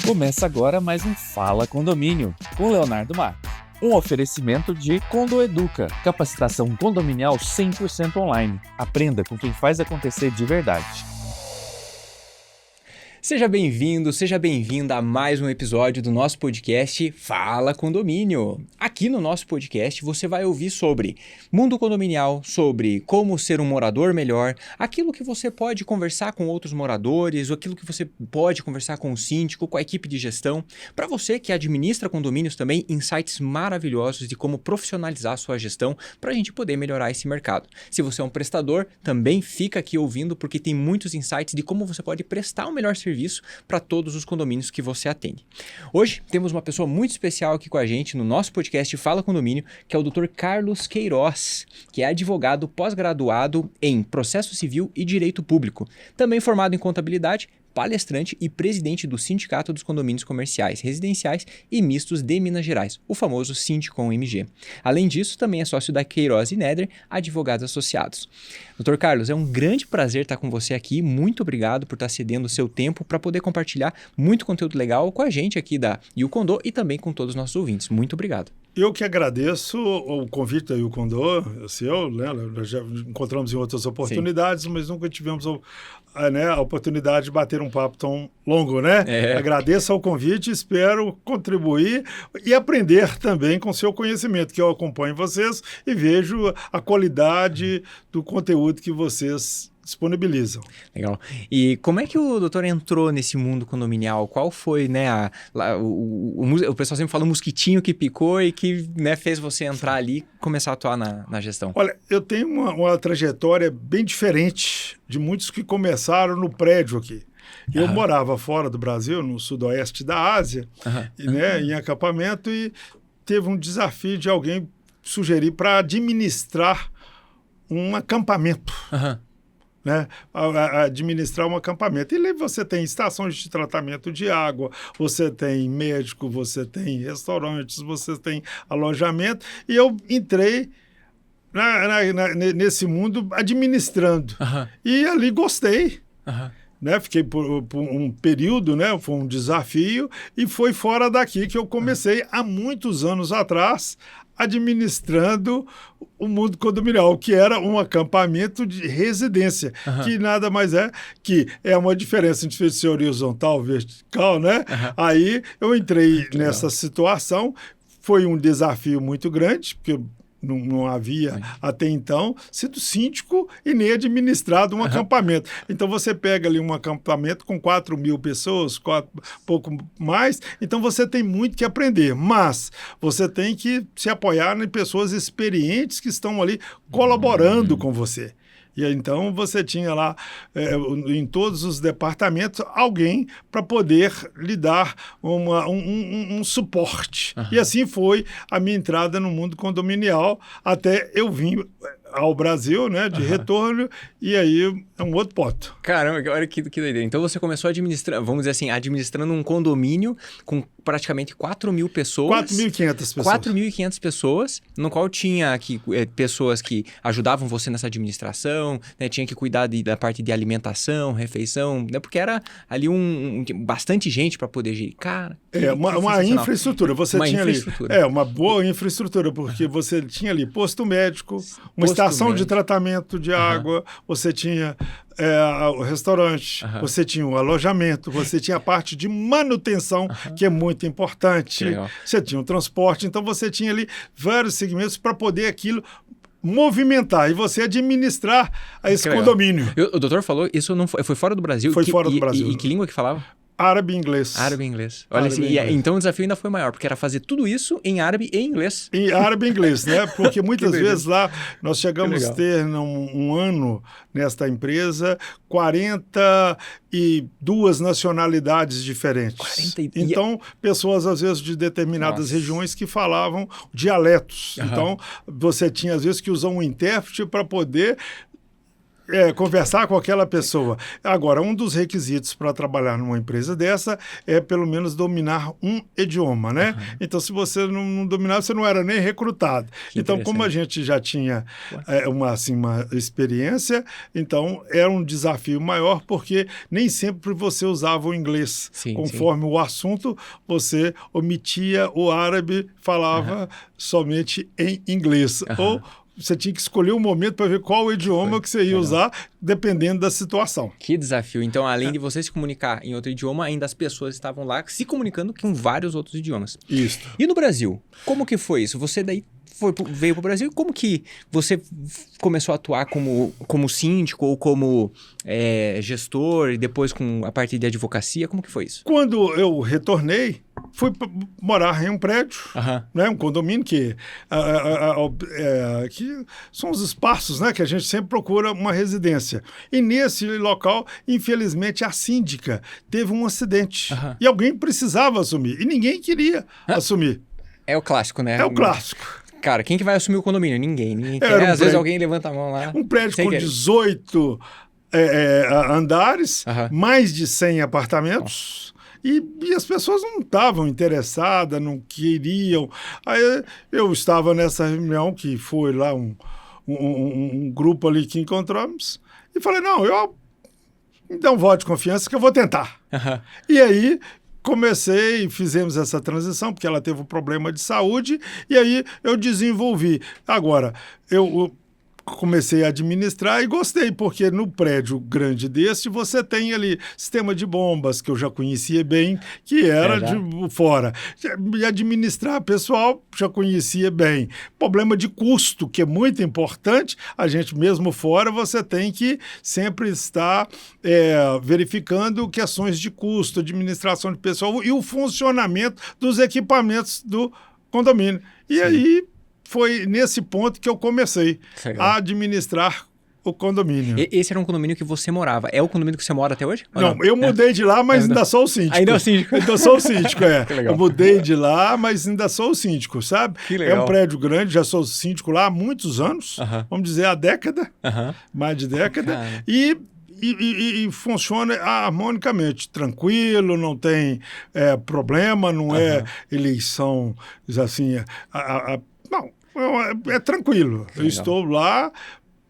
Começa agora mais um Fala Condomínio, com Leonardo Matos. Um oferecimento de Condo Educa, capacitação condominial 100% online. Aprenda com quem faz acontecer de verdade. Seja bem-vindo, seja bem-vinda a mais um episódio do nosso podcast Fala Condomínio. Aqui no nosso podcast você vai ouvir sobre mundo condominial, sobre como ser um morador melhor, aquilo que você pode conversar com outros moradores, aquilo que você pode conversar com o síndico, com a equipe de gestão. Para você que administra condomínios também, insights maravilhosos de como profissionalizar a sua gestão para a gente poder melhorar esse mercado. Se você é um prestador, também fica aqui ouvindo porque tem muitos insights de como você pode prestar o melhor serviço para todos os condomínios que você atende. Hoje temos uma pessoa muito especial aqui com a gente no nosso podcast Fala Condomínio, que é o Dr. Carlos Queiroz, que é advogado pós-graduado em Processo Civil e Direito Público, também formado em Contabilidade, palestrante e presidente do Sindicato dos Condomínios Comerciais, Residenciais e Mistos de Minas Gerais, o famoso Sindicom-MG. Além disso, também é sócio da Queiroz e Neder, advogados associados. Dr. Carlos, é um grande prazer estar com você aqui. Muito obrigado por estar cedendo o seu tempo para poder compartilhar muito conteúdo legal com a gente aqui da YouCondo e também com todos os nossos ouvintes. Muito obrigado. Eu que agradeço o convite da YouCondo, o seu, né? Nós já encontramos em outras oportunidades, Sim. Mas nunca tivemos a oportunidade de bater um papo tão longo, né? Agradeço ao convite, espero contribuir e aprender também com o seu conhecimento, que eu acompanho vocês e vejo a qualidade do conteúdo que vocês disponibilizam. Legal. E como é que o doutor entrou nesse mundo condominial? Qual foi, né, o pessoal sempre fala o mosquitinho que picou e que, né, fez você entrar ali e começar a atuar na gestão? Olha, eu tenho uma trajetória bem diferente de muitos que começaram no prédio aqui. Eu morava fora do Brasil, no sudoeste da Ásia, né, em acampamento, e teve um desafio de alguém sugerir para administrar um acampamento. Né, administrar um acampamento. E ali você tem estações de tratamento de água, você tem médico, você tem restaurantes, você tem alojamento. E eu entrei nesse mundo administrando. E ali gostei. Né, fiquei por um período, né, foi um desafio, e foi fora daqui que eu comecei há muitos anos atrás administrando o mundo condominial, que era um acampamento de residência, que nada mais é que uma diferença entre ser horizontal e vertical, né? Aí eu entrei nessa situação, foi um desafio muito grande, porque não havia até então sido síndico e nem administrado um acampamento. Então você pega ali um acampamento com 4.000 pessoas, pouco mais, então você tem muito que aprender, mas você tem que se apoiar em pessoas experientes que estão ali colaborando com você. E então você tinha lá, em todos os departamentos, alguém para poder lhe dar um suporte. E assim foi a minha entrada no mundo condominial, até eu vim ao Brasil, né, de retorno, e aí é um outro ponto. Caramba, olha que doideira. Então você começou administrando, vamos dizer assim, administrando um condomínio com praticamente 4.000 pessoas. 4.500 pessoas. 4.500 pessoas, no qual tinha aqui, pessoas que ajudavam você nessa administração, né, tinha que cuidar da parte de alimentação, refeição, né, porque era ali bastante gente para poder gerir. Cara, uma infraestrutura. Você tinha infraestrutura. Ali uma boa infraestrutura, porque você tinha ali posto médico, uma estação de tratamento de água, você tinha o restaurante, você tinha o alojamento, você tinha a parte de manutenção, que é muito importante, você tinha o transporte, então você tinha ali vários segmentos para poder aquilo movimentar e você administrar esse condomínio. O doutor falou, isso não foi fora do Brasil? Foi fora do Brasil. E que língua que falava? Árabe e inglês. Árabe e inglês. Olha, então o desafio ainda foi maior, porque era fazer tudo isso em árabe e inglês. Em árabe e inglês, né? Porque muitas vezes lá nós chegamos a ter, um ano nesta empresa, 42 nacionalidades diferentes. Então, pessoas, às vezes, de determinadas regiões que falavam dialetos. Então, você tinha, às vezes, que usar um intérprete para poder conversar com aquela pessoa. Agora, um dos requisitos para trabalhar numa empresa dessa é pelo menos dominar um idioma, né? Então, se você não dominava, você não era nem recrutado. Então, como a gente já tinha uma experiência, então era um desafio maior, porque nem sempre você usava o inglês. Conforme o assunto, você omitia o árabe, falava somente em inglês. Ou você tinha que escolher um momento para ver qual o idioma que você ia usar, dependendo da situação. Que desafio. Então, além de você se comunicar em outro idioma, ainda as pessoas estavam lá se comunicando com vários outros idiomas. Isso. E no Brasil, como que foi isso? Você daí veio para o Brasil, como que você começou a atuar como síndico ou como gestor e depois com a parte de advocacia? Como que foi isso? Quando eu retornei, fui morar em um prédio, né, um condomínio que são os espaços, né, que a gente sempre procura uma residência. E nesse local, infelizmente, a síndica teve um acidente e alguém precisava assumir e ninguém queria assumir. É o clássico, né? É o clássico. Cara, quem que vai assumir o condomínio? Ninguém quer. Às vezes alguém levanta a mão lá. Um prédio com 18 andares, mais de 100 apartamentos. E as pessoas não estavam interessadas, não queriam. Aí eu estava nessa reunião que foi lá um grupo ali que encontramos e falei, não, me dá um voto de confiança que eu vou tentar. E aí fizemos essa transição, porque ela teve um problema de saúde, e aí eu desenvolvi. Agora, eu comecei a administrar e gostei, porque no prédio grande desse você tem ali sistema de bombas, que eu já conhecia bem, que era de fora. E administrar pessoal, já conhecia bem. Problema de custo, que é muito importante, a gente mesmo fora, você tem que sempre estar verificando questões de custo, administração de pessoal e o funcionamento dos equipamentos do condomínio. E aí foi nesse ponto que eu comecei a administrar o condomínio. Esse era um condomínio que você morava. É o condomínio que você mora até hoje? Não, eu mudei de lá, mas ainda sou o síndico. Ainda é o síndico? Ainda sou o síndico, Eu mudei de lá, mas ainda sou o síndico, sabe? Que legal. É um prédio grande, já sou síndico lá há muitos anos, vamos dizer há década, mais de década, e funciona harmonicamente, tranquilo, não tem problema, não é eleição, assim, não, é tranquilo. Eu estou lá,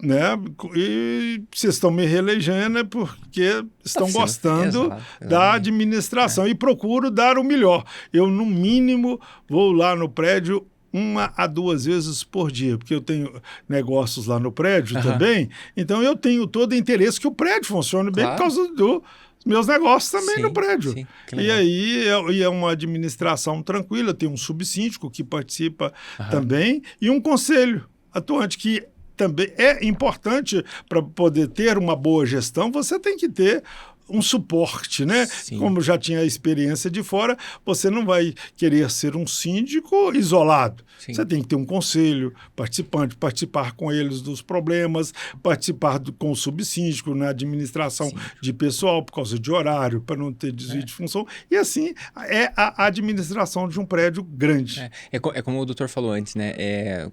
né? E vocês estão me reelegendo porque estão gostando da administração e procuro dar o melhor. Eu, no mínimo, vou lá no prédio 1 a 2 vezes por dia, porque eu tenho negócios lá no prédio também, então eu tenho todo o interesse que o prédio funcione bem por causa dos meus negócios também no prédio. E aí é uma administração tranquila, tem um subsíndico que participa também e um conselho atuante que também é importante para poder ter uma boa gestão, você tem que ter um suporte, né? Como já tinha a experiência de fora, você não vai querer ser um síndico isolado. Você tem que ter um conselho participante, participar com eles dos problemas, participar com o subsíndico na administração de pessoal, por causa de horário, para não ter desvio de função. E assim é a administração de um prédio grande. É como o doutor falou antes, né?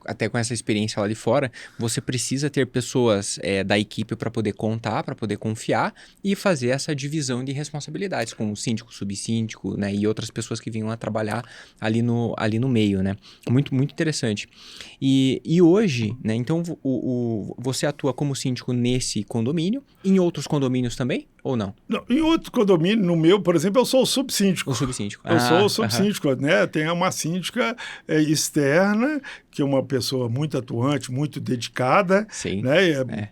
Até com essa experiência lá de fora, você precisa ter pessoas da equipe para poder contar, para poder confiar e fazer essa divisão de responsabilidades com o síndico, subsíndico, né, e outras pessoas que vinham a trabalhar ali no meio, né? Muito interessante. E hoje, né, então você atua como síndico nesse condomínio, em outros condomínios também, ou não? Não, em outro condomínio, no meu, por exemplo, eu sou o subsíndico. O subsíndico. Eu sou o subsíndico, né? Tem uma síndica externa, que é uma pessoa muito atuante, muito dedicada, né?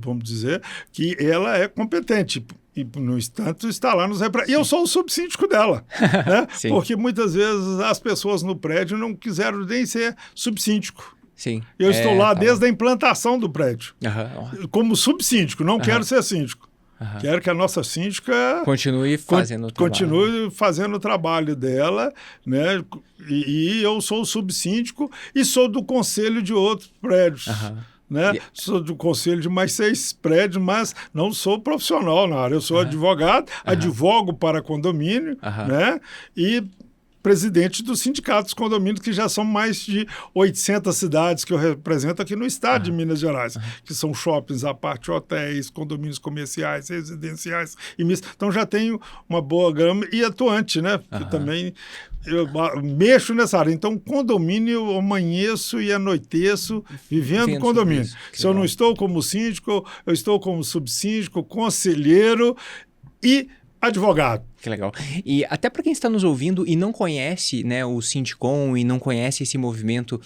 Vamos dizer, que ela é competente e, no entanto, está lá nos representantes. E eu sou o subsíndico dela, né? Porque muitas vezes as pessoas no prédio não quiseram nem ser subsíndico. Eu estou lá desde a implantação do prédio, como subsíndico, não quero ser síndico. Quero que a nossa síndica continue fazendo o trabalho dela, né? E eu sou o subsíndico e sou do conselho de outros prédios. Né? Sou do conselho de mais 6 prédios, mas não sou profissional na área. Eu sou advogado, advogo para condomínio, né? E presidente do sindicato dos condomínios, que já são mais de 800 cidades que eu represento aqui no estado de Minas Gerais, que são shoppings, à parte hotéis, condomínios comerciais, residenciais e mistos. Então já tenho uma boa gama e atuante, né? Eu também mexo nessa área. Então, condomínio, eu amanheço e anoiteço vivendo condomínio. Se eu não estou como síndico, eu estou como subsíndico, conselheiro e advogado. Que legal. E até para quem está nos ouvindo e não conhece, né, o Sindicom e não conhece esse movimento,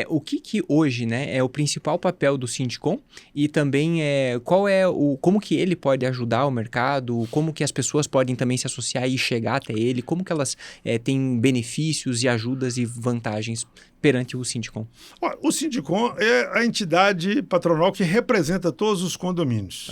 o que hoje, né, é o principal papel do Sindicom e também como que ele pode ajudar o mercado, como que as pessoas podem também se associar e chegar até ele, como que elas têm benefícios e ajudas e vantagens perante o Sindicom? O Sindicom é a entidade patronal que representa todos os condomínios.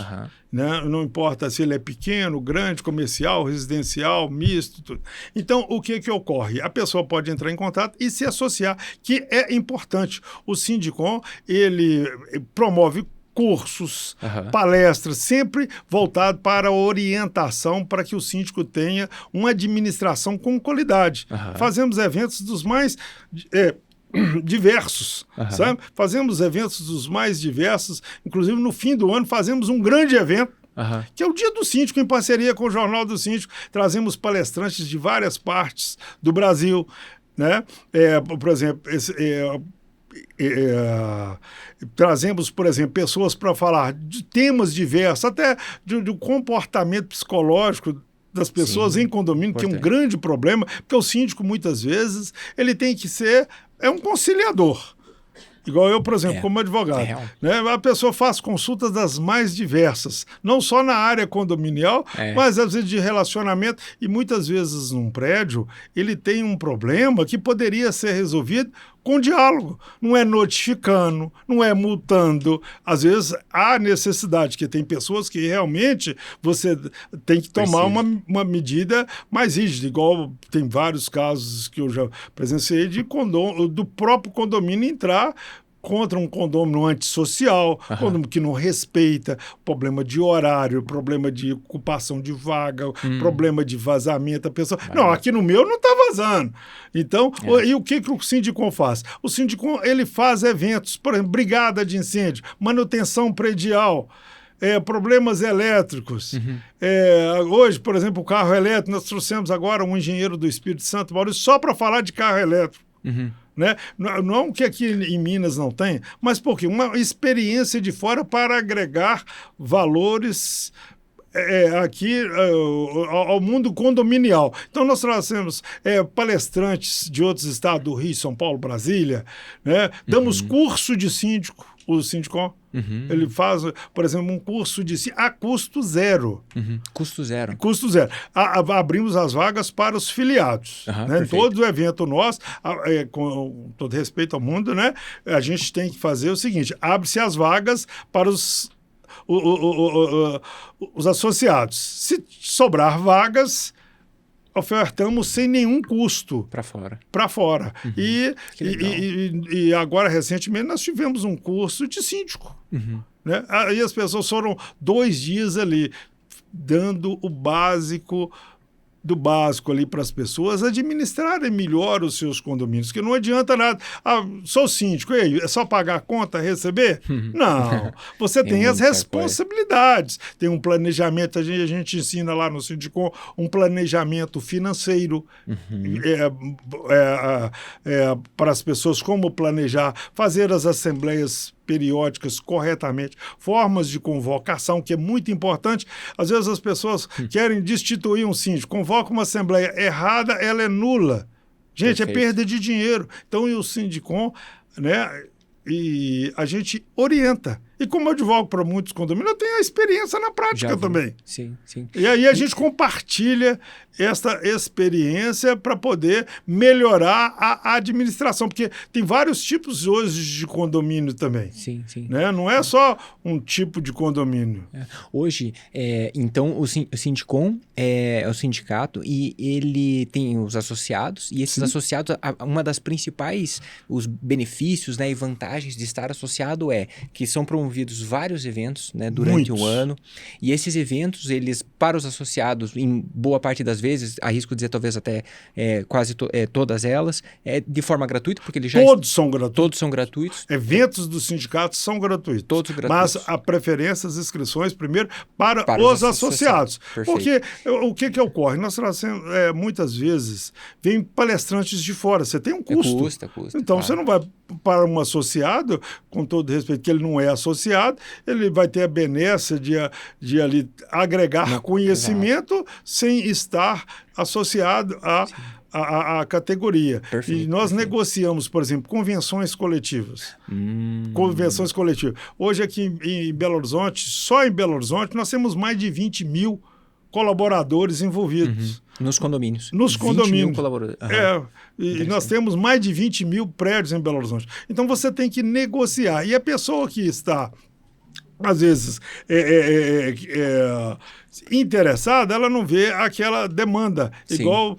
Né? Não importa se ele é pequeno, grande, comercial, residencial, misto, tudo. Então, o que ocorre? A pessoa pode entrar em contato e se associar, que é importante. O Sindicom, ele promove cursos, palestras, sempre voltado para a orientação para que o síndico tenha uma administração com qualidade. Fazemos eventos dos mais diversos, sabe? Fazemos eventos dos mais diversos, inclusive no fim do ano fazemos um grande evento, que é o Dia do Síndico, em parceria com o Jornal do Síndico. Trazemos palestrantes de várias partes do Brasil, né? Por exemplo, trazemos, por exemplo, pessoas para falar de temas diversos, até do comportamento psicológico das pessoas em condomínio, que é um grande problema, porque o síndico, muitas vezes, ele tem que ser um conciliador. Igual eu, por exemplo, como advogado. Né? A pessoa faz consultas das mais diversas, não só na área condominial, mas às vezes de relacionamento. E muitas vezes num prédio, ele tem um problema que poderia ser resolvido com diálogo. Não é notificando, não é multando. Às vezes há necessidade, que tem pessoas que realmente você tem que tomar uma medida mais rígida. Igual tem vários casos que eu já presenciei do próprio condomínio entrar contra um condômino antissocial, condômino que não respeita, problema de horário, problema de ocupação de vaga, problema de vazamento. A pessoa, não, aqui no meu não está vazando. Então, e o que o Sindicom faz? O Sindicom, ele faz eventos, por exemplo, brigada de incêndio, manutenção predial, problemas elétricos. Hoje, por exemplo, o carro elétrico, nós trouxemos agora um engenheiro do Espírito Santo, Maurício, só para falar de carro elétrico. Né? Não que aqui em Minas não tem, mas porque uma experiência de fora para agregar valores aqui ao mundo condominial. Então nós trazemos palestrantes de outros estados, do Rio, São Paulo, Brasília, né? Damos curso de síndico, o Sindicom. Ele faz, por exemplo, um curso a custo zero. Custo zero. Custo zero. Abrimos as vagas para os filiados. Né? Todo evento nosso, com todo respeito ao mundo, né? A gente tem que fazer o seguinte: abre-se as vagas para os associados. Se sobrar vagas, ofertamos sem nenhum custo. Para fora. E agora, recentemente, nós tivemos um curso de síndico. Né? Aí as pessoas foram 2 dias ali, dando o básico do básico ali para as pessoas administrarem melhor os seus condomínios, que não adianta nada. Sou síndico, e aí, é só pagar a conta, receber? Não. Você tem as responsabilidades. Tem um planejamento, a gente ensina lá no Sindicom um planejamento financeiro para as pessoas, como planejar, fazer as assembleias periódicas corretamente, formas de convocação, que é muito importante. Às vezes as pessoas querem destituir um síndico, convoca uma assembleia errada, ela é nula. Gente, é perda de dinheiro. Então, e o Sindicom, né, e a gente orienta. E como eu advogo para muitos condomínios, eu tenho a experiência na prática também. Sim. E aí a gente compartilha essa experiência para poder melhorar a administração, porque tem vários tipos hoje de condomínio também. Sim. Né? Não é só um tipo de condomínio. Hoje, então, o Sindicom é o sindicato e ele tem os associados, e esses associados, uma das principais, os benefícios, né, e vantagens de estar associado que são promovidos promovidos vários eventos, né, durante o ano, e esses eventos, eles, para os associados, em boa parte das vezes, arrisco dizer talvez até quase todas elas, de forma gratuita, porque eles já... Todos são gratuitos. Todos são gratuitos. Eventos dos sindicatos são gratuitos. Todos gratuitos. Mas a preferência, as inscrições, primeiro, para os associados. Porque o que ocorre? Nós trazemos, muitas vezes, vem palestrantes de fora. Você tem um custo. Custa. Então, claro. você não vai para um associado, com todo respeito, que ele não é associado, ele vai ter a benécia de ali agregar conhecimento sem estar associado à categoria. Perfeito, e nós perfeito. negociamos, por exemplo, convenções coletivas. Convenções coletivas. Hoje aqui em Belo Horizonte, só em Belo Horizonte, nós temos mais de 20 mil colaboradores envolvidos. Nos condomínios. Nos 20 condomínios. mil colaboradores. E nós temos mais de 20 mil prédios em Belo Horizonte. Então você tem que negociar. E a pessoa que está, às vezes, interessada, ela não vê aquela demanda. Sim. Igual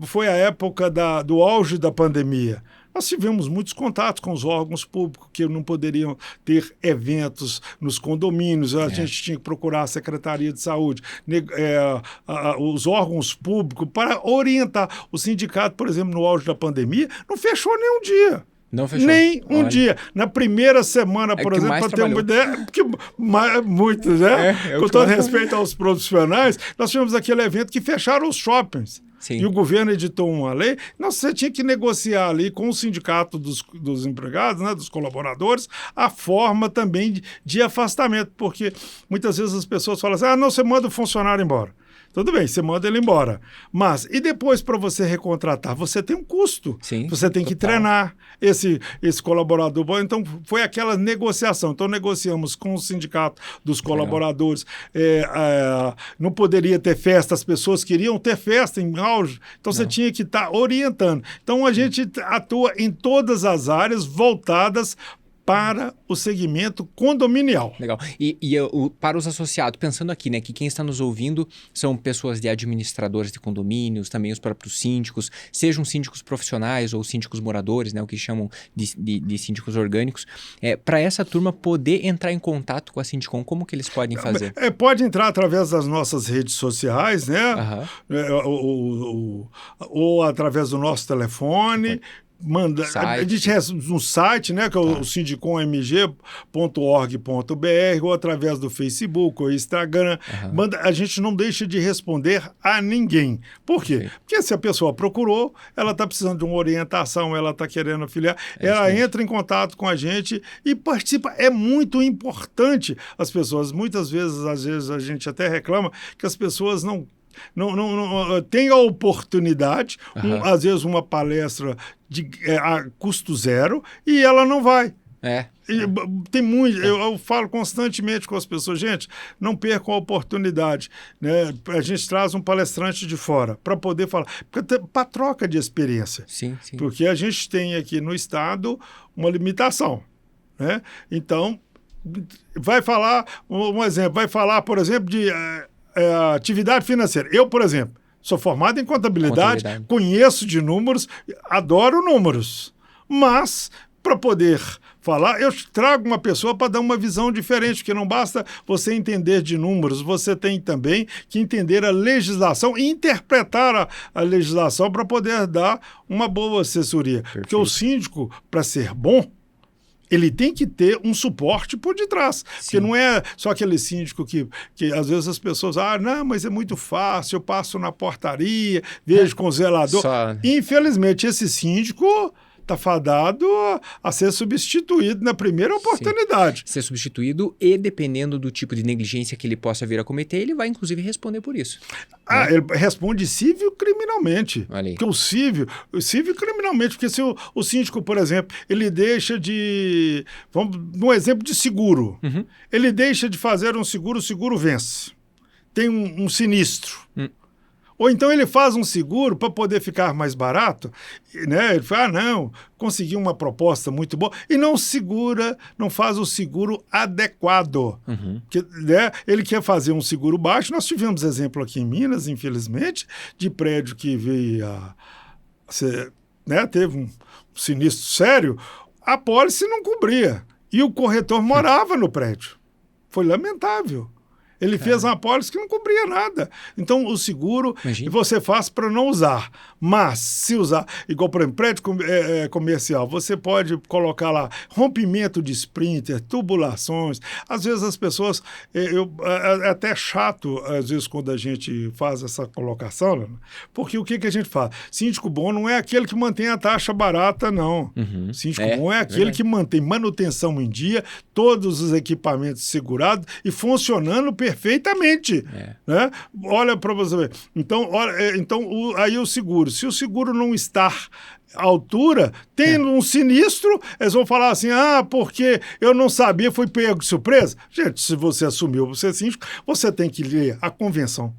foi a época do auge da pandemia. Nós tivemos muitos contatos com os órgãos públicos que não poderiam ter eventos nos condomínios. A gente tinha que procurar a Secretaria de Saúde, os órgãos públicos para orientar. O sindicato, por exemplo, no auge da pandemia, não fechou nem um dia. Não fechou. Nem um dia. Na primeira semana, por exemplo, para ter uma ideia, porque muitos, né? Com todo respeito aos profissionais, nós tivemos aquele evento que fecharam os shoppings. Sim. E o governo editou uma lei, você tinha que negociar ali com o sindicato dos empregados, né, dos colaboradores, a forma também de afastamento, porque muitas vezes as pessoas falam assim, não, você manda o funcionário embora. Tudo bem, você manda ele embora. Mas, e depois para você recontratar? Você tem um custo. Sim, você tem que treinar esse colaborador. Então, foi aquela negociação. Então, negociamos com o sindicato dos colaboradores. Não poderia ter festa, as pessoas queriam ter festa em auge. Então, você tinha que estar orientando. Então, a gente atua em todas as áreas voltadas para o segmento condominial. Legal. E para os associados, pensando aqui, né, que quem está nos ouvindo são pessoas de administradores de condomínios, também os próprios síndicos, sejam síndicos profissionais ou síndicos moradores, né, o que chamam de síndicos orgânicos. Para essa turma poder entrar em contato com a Sindicom, como que eles podem fazer? Pode entrar através das nossas redes sociais, né? Ou através do nosso telefone. Manda, a gente recebe no site, né, que é o sindicommg.org.br, ou através do Facebook ou Instagram. A gente não deixa de responder a ninguém. Por quê? Porque se a pessoa procurou, ela está precisando de uma orientação, ela está querendo afiliar, ela entra em contato com a gente e participa. É muito importante as pessoas. Muitas vezes, às vezes, a gente até reclama que as pessoas não tem a oportunidade, às vezes uma palestra a custo zero, e ela não vai. Tem muito, eu falo constantemente com as pessoas, gente, não percam a oportunidade, né? A gente traz um palestrante de fora para poder falar, para troca de experiência. Sim. Porque a gente tem aqui no estado uma limitação, né? Então, vai falar, um exemplo, por exemplo, de atividade financeira. Eu, por exemplo, sou formado em contabilidade, conheço de números, adoro números, mas para poder falar, eu trago uma pessoa para dar uma visão diferente, porque não basta você entender de números, você tem também que entender a legislação e interpretar a legislação para poder dar uma boa assessoria. Perfeito. Porque o síndico, para ser bom, ele tem que ter um suporte por detrás. Sim. Porque não é só aquele síndico que às vezes as pessoas, não, mas é muito fácil, eu passo na portaria, vejo com o zelador. Infelizmente, esse síndico está fadado a ser substituído na primeira oportunidade. Ser substituído e, dependendo do tipo de negligência que ele possa vir a cometer, ele vai, inclusive, responder por isso. Ele responde civil criminalmente. Porque o civil criminalmente, porque se o síndico, por exemplo, ele deixa de... Vamos um exemplo de seguro. Ele deixa de fazer um seguro, o seguro vence. Tem um sinistro. Ou então ele faz um seguro para poder ficar mais barato, né? Ele fala, consegui uma proposta muito boa, e não faz o seguro adequado. Que, né? Ele quer fazer um seguro baixo. Nós tivemos exemplo aqui em Minas, infelizmente, de prédio que veio teve um sinistro sério, a pólice não cobria. E o corretor morava no prédio. Foi lamentável. Ele fez uma apólice que não cobria nada. Então, o seguro você faz para não usar. Mas, se usar, igual, por exemplo, prédio comercial, você pode colocar lá rompimento de sprinter, tubulações. Às vezes as pessoas... é até chato, às vezes, quando a gente faz essa colocação, porque o que a gente faz? Síndico bom não é aquele que mantém a taxa barata, não. Síndico bom é aquele que mantém manutenção em dia, todos os equipamentos segurados e funcionando perfeitamente. Né? Olha para você ver. Então, aí o seguro. Se o seguro não estar à altura, tendo um sinistro, eles vão falar assim, porque eu não sabia, fui pego de surpresa. Gente, se você assumiu você é síndico, você tem que ler a convenção.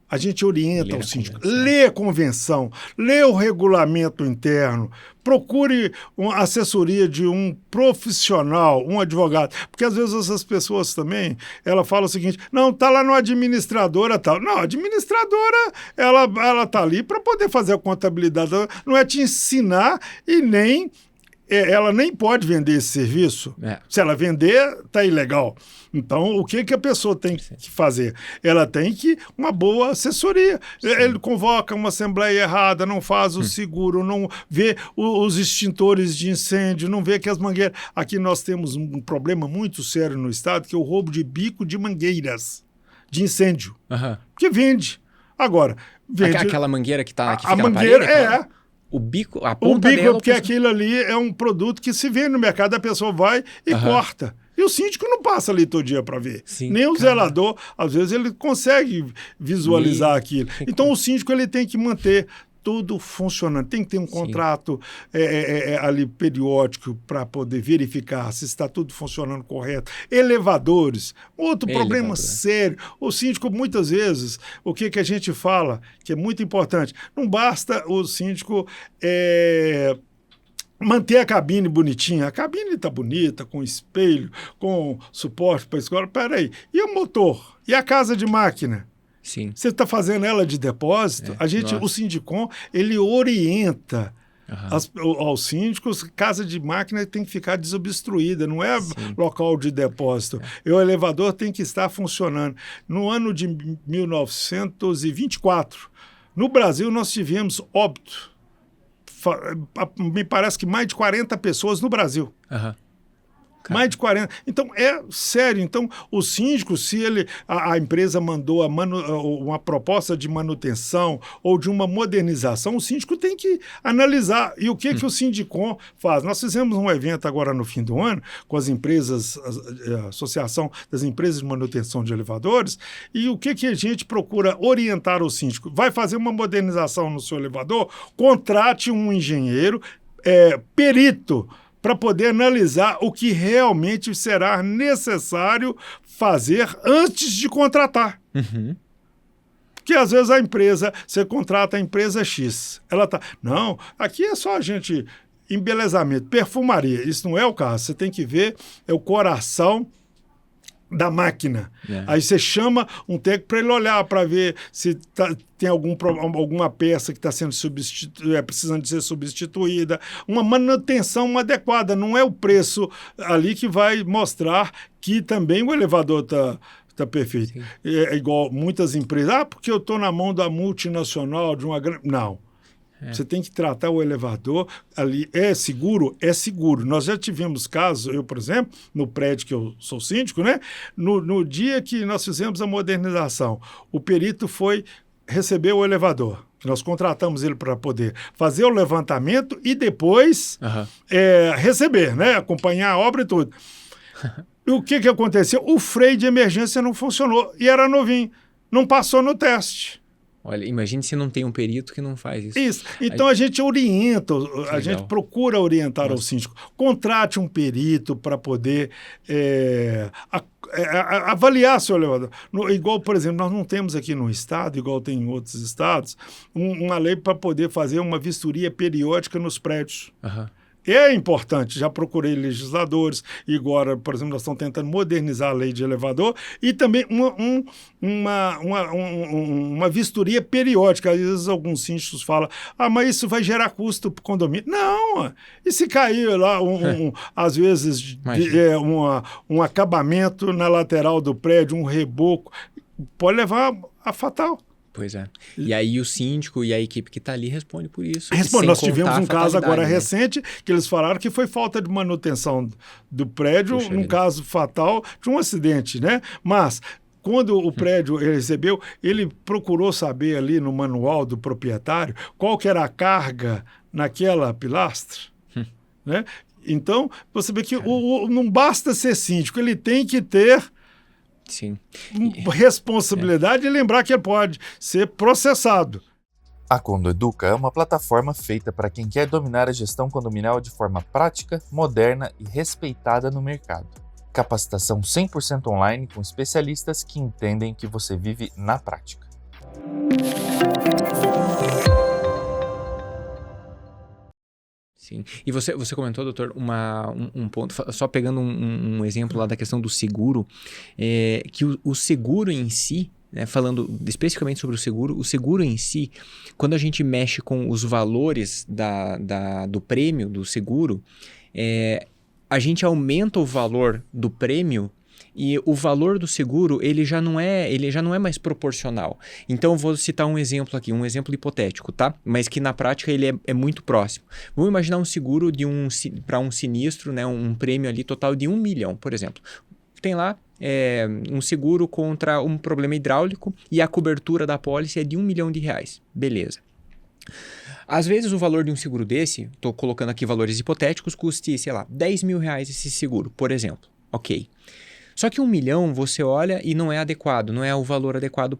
A gente orienta o síndico. Lê a convenção, lê o regulamento interno, procure uma assessoria de um profissional, um advogado. Porque às vezes essas pessoas também, ela fala o seguinte, não, tá lá no administradora tal. Não, a administradora, ela tá ali para poder fazer a contabilidade. Não é te ensinar e nem... ela nem pode vender esse serviço. Se ela vender, tá ilegal. Então, o que a pessoa tem que fazer? Ela tem que uma boa assessoria. Ele convoca uma assembleia errada, não faz o seguro, não vê os extintores de incêndio, não vê que as mangueiras... Aqui nós temos um problema muito sério no estado, que é o roubo de bico de mangueiras de incêndio. Que vende. Agora, vende... Aquela mangueira que fica a na mangueira, parede? O bico, a ponta dela... Porque aquilo ali é um produto que se vende no mercado, a pessoa vai e corta. E o síndico não passa ali todo dia para ver. Nem o zelador, às vezes, ele consegue visualizar aquilo. Então, o síndico ele tem que manter tudo funcionando. Tem que ter um contrato ali periódico para poder verificar se está tudo funcionando correto. Elevadores, outro problema sério. O síndico, muitas vezes, o que a gente fala, que é muito importante, não basta o síndico... manter a cabine bonitinha. A cabine está bonita, com espelho, com suporte para a escola. Peraí, e o motor? E a casa de máquina? Sim. Você está fazendo ela de depósito? O Sindicom, ele orienta aos síndicos, casa de máquina tem que ficar desobstruída, não é local de depósito. E o elevador tem que estar funcionando. No ano de 1924, no Brasil, nós tivemos óbito. Me parece que mais de 40 pessoas no Brasil. Mais de 40. Então, é sério. Então, o síndico, se a empresa mandou uma proposta de manutenção ou de uma modernização, o síndico tem que analisar. E o que o Sindicom faz? Nós fizemos um evento agora no fim do ano com as empresas, a Associação das Empresas de Manutenção de Elevadores, e o que a gente procura orientar o síndico? Vai fazer uma modernização no seu elevador? Contrate um engenheiro, perito, para poder analisar o que realmente será necessário fazer antes de contratar. Porque às vezes você contrata a empresa X, ela tá... Não, aqui é só a gente... Embelezamento, perfumaria, isso não é o caso. Você tem que ver o coração da máquina. Aí você chama um técnico para ele olhar, para ver se tem alguma peça que está sendo precisando de ser substituída. Uma manutenção adequada. Não é o preço ali que vai mostrar que também o elevador está perfeito. É igual muitas empresas. Porque eu estou na mão da multinacional, de uma grande... Não. Você tem que tratar o elevador ali. É seguro? É seguro. Nós já tivemos casos, eu, por exemplo, no prédio que eu sou síndico, né? No dia que nós fizemos a modernização, o perito foi receber o elevador. Nós contratamos ele para poder fazer o levantamento e depois receber, né? Acompanhar a obra e tudo. E o que aconteceu? O freio de emergência não funcionou e era novinho. Não passou no teste. Olha, imagine se não tem um perito que não faz isso. Isso. Então a gente orienta, a gente procura orientar o síndico. Contrate um perito para poder avaliar seu elevador. Igual, por exemplo, nós não temos aqui no estado, igual tem em outros estados, uma lei para poder fazer uma vistoria periódica nos prédios. é importante. Já procurei legisladores e agora, por exemplo, nós estamos tentando modernizar a lei de elevador e também uma vistoria periódica. Às vezes alguns síndicos falam, mas isso vai gerar custo para o condomínio. Não, e se cair lá, às vezes, um acabamento na lateral do prédio, um reboco, pode levar a fatal. Pois é. E aí o síndico e a equipe que está ali responde por isso. Nós tivemos um caso agora recente que eles falaram que foi falta de manutenção do prédio, num caso fatal de um acidente, né? Mas quando o prédio ele recebeu, ele procurou saber ali no manual do proprietário qual que era a carga naquela pilastra, né? Então, você vê que não basta ser síndico, ele tem que ter responsabilidade e lembrar que ele pode ser processado. A Condoeduca é uma plataforma feita para quem quer dominar a gestão condominial de forma prática, moderna e respeitada no mercado. Capacitação 100% online com especialistas que entendem que você vive na prática. Sim. E você comentou, doutor, um ponto, só pegando um exemplo lá da questão do seguro, que o seguro em si, né, falando especificamente sobre o seguro em si, quando a gente mexe com os valores do prêmio do seguro, a gente aumenta o valor do prêmio e o valor do seguro ele já não é mais proporcional. Então, eu vou citar um exemplo aqui, um exemplo hipotético, tá? Mas que na prática ele é muito próximo. Vamos imaginar um seguro para um sinistro, né? Um prêmio ali total de 1 milhão, por exemplo. Tem lá um seguro contra um problema hidráulico e a cobertura da apólice é de R$1 milhão. Beleza. Às vezes o valor de um seguro desse, estou colocando aqui valores hipotéticos, custe, sei lá, R$10 mil esse seguro, por exemplo. Ok. Só que 1 milhão você olha e não é adequado, não é o valor adequado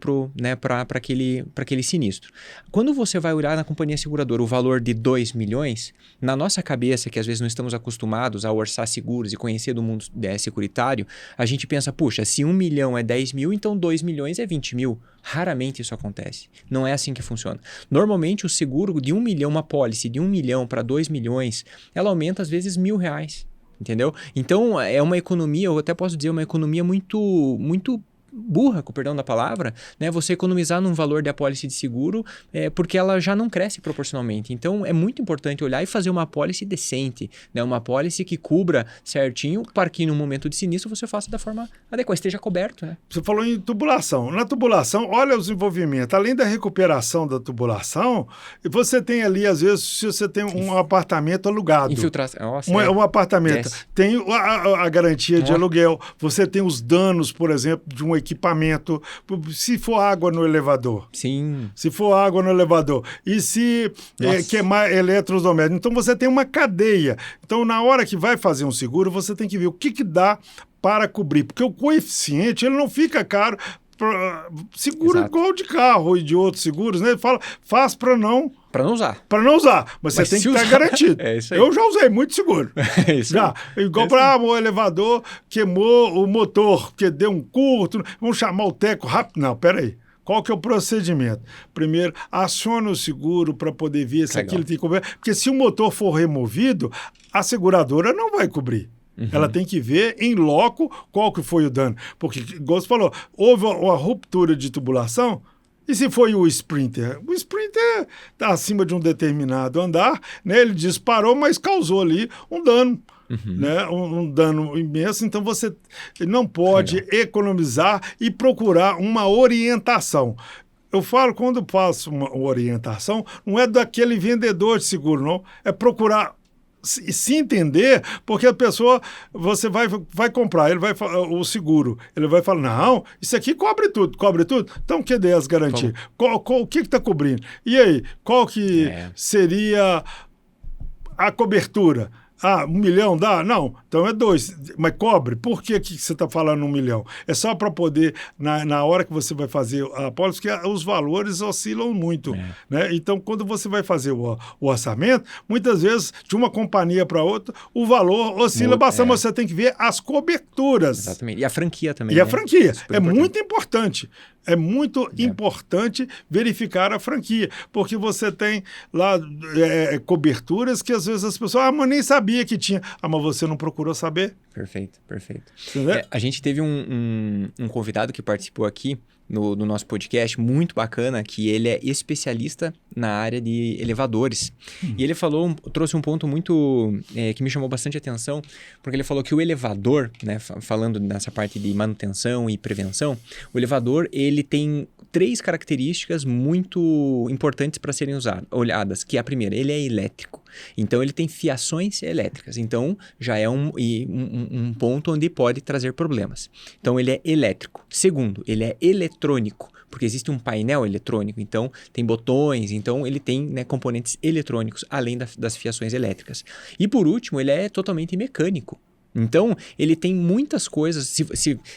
para aquele sinistro. Quando você vai olhar na companhia seguradora o valor de 2 milhões, na nossa cabeça, que às vezes não estamos acostumados a orçar seguros e conhecer do mundo securitário, a gente pensa, puxa, se 1 milhão é 10 mil, então 2 milhões é 20 mil. Raramente isso acontece. Não é assim que funciona. Normalmente o seguro de 1 milhão, uma pólice de 1 milhão para 2 milhões, ela aumenta às vezes R$1.000. Entendeu? Então, é uma economia, eu até posso dizer, uma economia muito, muito burra, com perdão da palavra, né? Você economizar num valor de apólice de seguro porque ela já não cresce proporcionalmente. Então, é muito importante olhar e fazer uma apólice decente, né? Uma apólice que cubra certinho para que no momento de sinistro você faça da forma adequada, esteja coberto, né? Você falou em tubulação. Na tubulação, olha os envolvimentos. Além da recuperação da tubulação, você tem ali, às vezes, se você tem um apartamento alugado. Infiltração. Nossa, um apartamento. Yes. Tem a garantia de aluguel. Você tem os danos, por exemplo, de um equipamento, se for água no elevador. Sim. Se for água no elevador. E se queimar eletrodomésticos. Então, você tem uma cadeia. Então, na hora que vai fazer um seguro, você tem que ver o que dá para cobrir. Porque o coeficiente, ele não fica caro. Seguro Exato. Igual de carro e de outros seguros, né? Ele fala, faz para não usar. Para não usar, mas você tem que estar garantido. É isso aí. Eu já usei muito seguro. É isso já. Igual para o elevador queimou o motor, porque deu um curto. Vamos chamar o teco rápido. Não, peraí. Qual que é o procedimento? Primeiro, aciona o seguro para poder ver se aquilo tem que cobrir. Porque se o motor for removido, a seguradora não vai cobrir. Uhum. Ela tem que ver em loco qual que foi o dano. Porque, igual você falou, houve uma ruptura de tubulação. E se foi o Sprinter? O Sprinter está acima de um determinado andar, né? Ele disparou, mas causou ali um dano. Uhum. Né? Um dano imenso. Então você não pode economizar e procurar uma orientação. Eu falo, quando eu faço uma orientação, não é daquele vendedor de seguro, não. É procurar se entender, porque a pessoa, você vai comprar, ele vai o seguro, ele vai falar, não, isso aqui cobre tudo, então cadê as garantias? O que está cobrindo? E aí, qual que seria a cobertura? 1 milhão dá? Não, então é 2, mas cobre. Por que você está falando 1 milhão? É só para poder, na hora que você vai fazer a apólice, porque os valores oscilam muito. Né? Então, quando você vai fazer o orçamento, muitas vezes, de uma companhia para outra, o valor oscila bastante, mas você tem que ver as coberturas. Exatamente. E a franquia também. E a franquia é muito importante. É muito importante verificar a franquia, porque você tem lá coberturas que às vezes as pessoas, mas nem sabia que tinha. Mas você não procurou saber. Perfeito. A gente teve um convidado que participou aqui no nosso podcast, muito bacana, que ele é especialista na área de elevadores. E ele trouxe um ponto muito que me chamou bastante atenção, porque ele falou que o elevador, né, falando nessa parte de manutenção e prevenção, o elevador ele tem 3 características muito importantes para serem olhadas, que a primeira, ele é elétrico. Então, ele tem fiações elétricas. Então, já é um ponto onde pode trazer problemas. Então, ele é elétrico. Segundo, ele é eletrônico, porque existe um painel eletrônico. Então, tem botões. Então, ele tem, né, componentes eletrônicos, além das fiações elétricas. E, por último, ele é totalmente mecânico. Então, ele tem muitas coisas.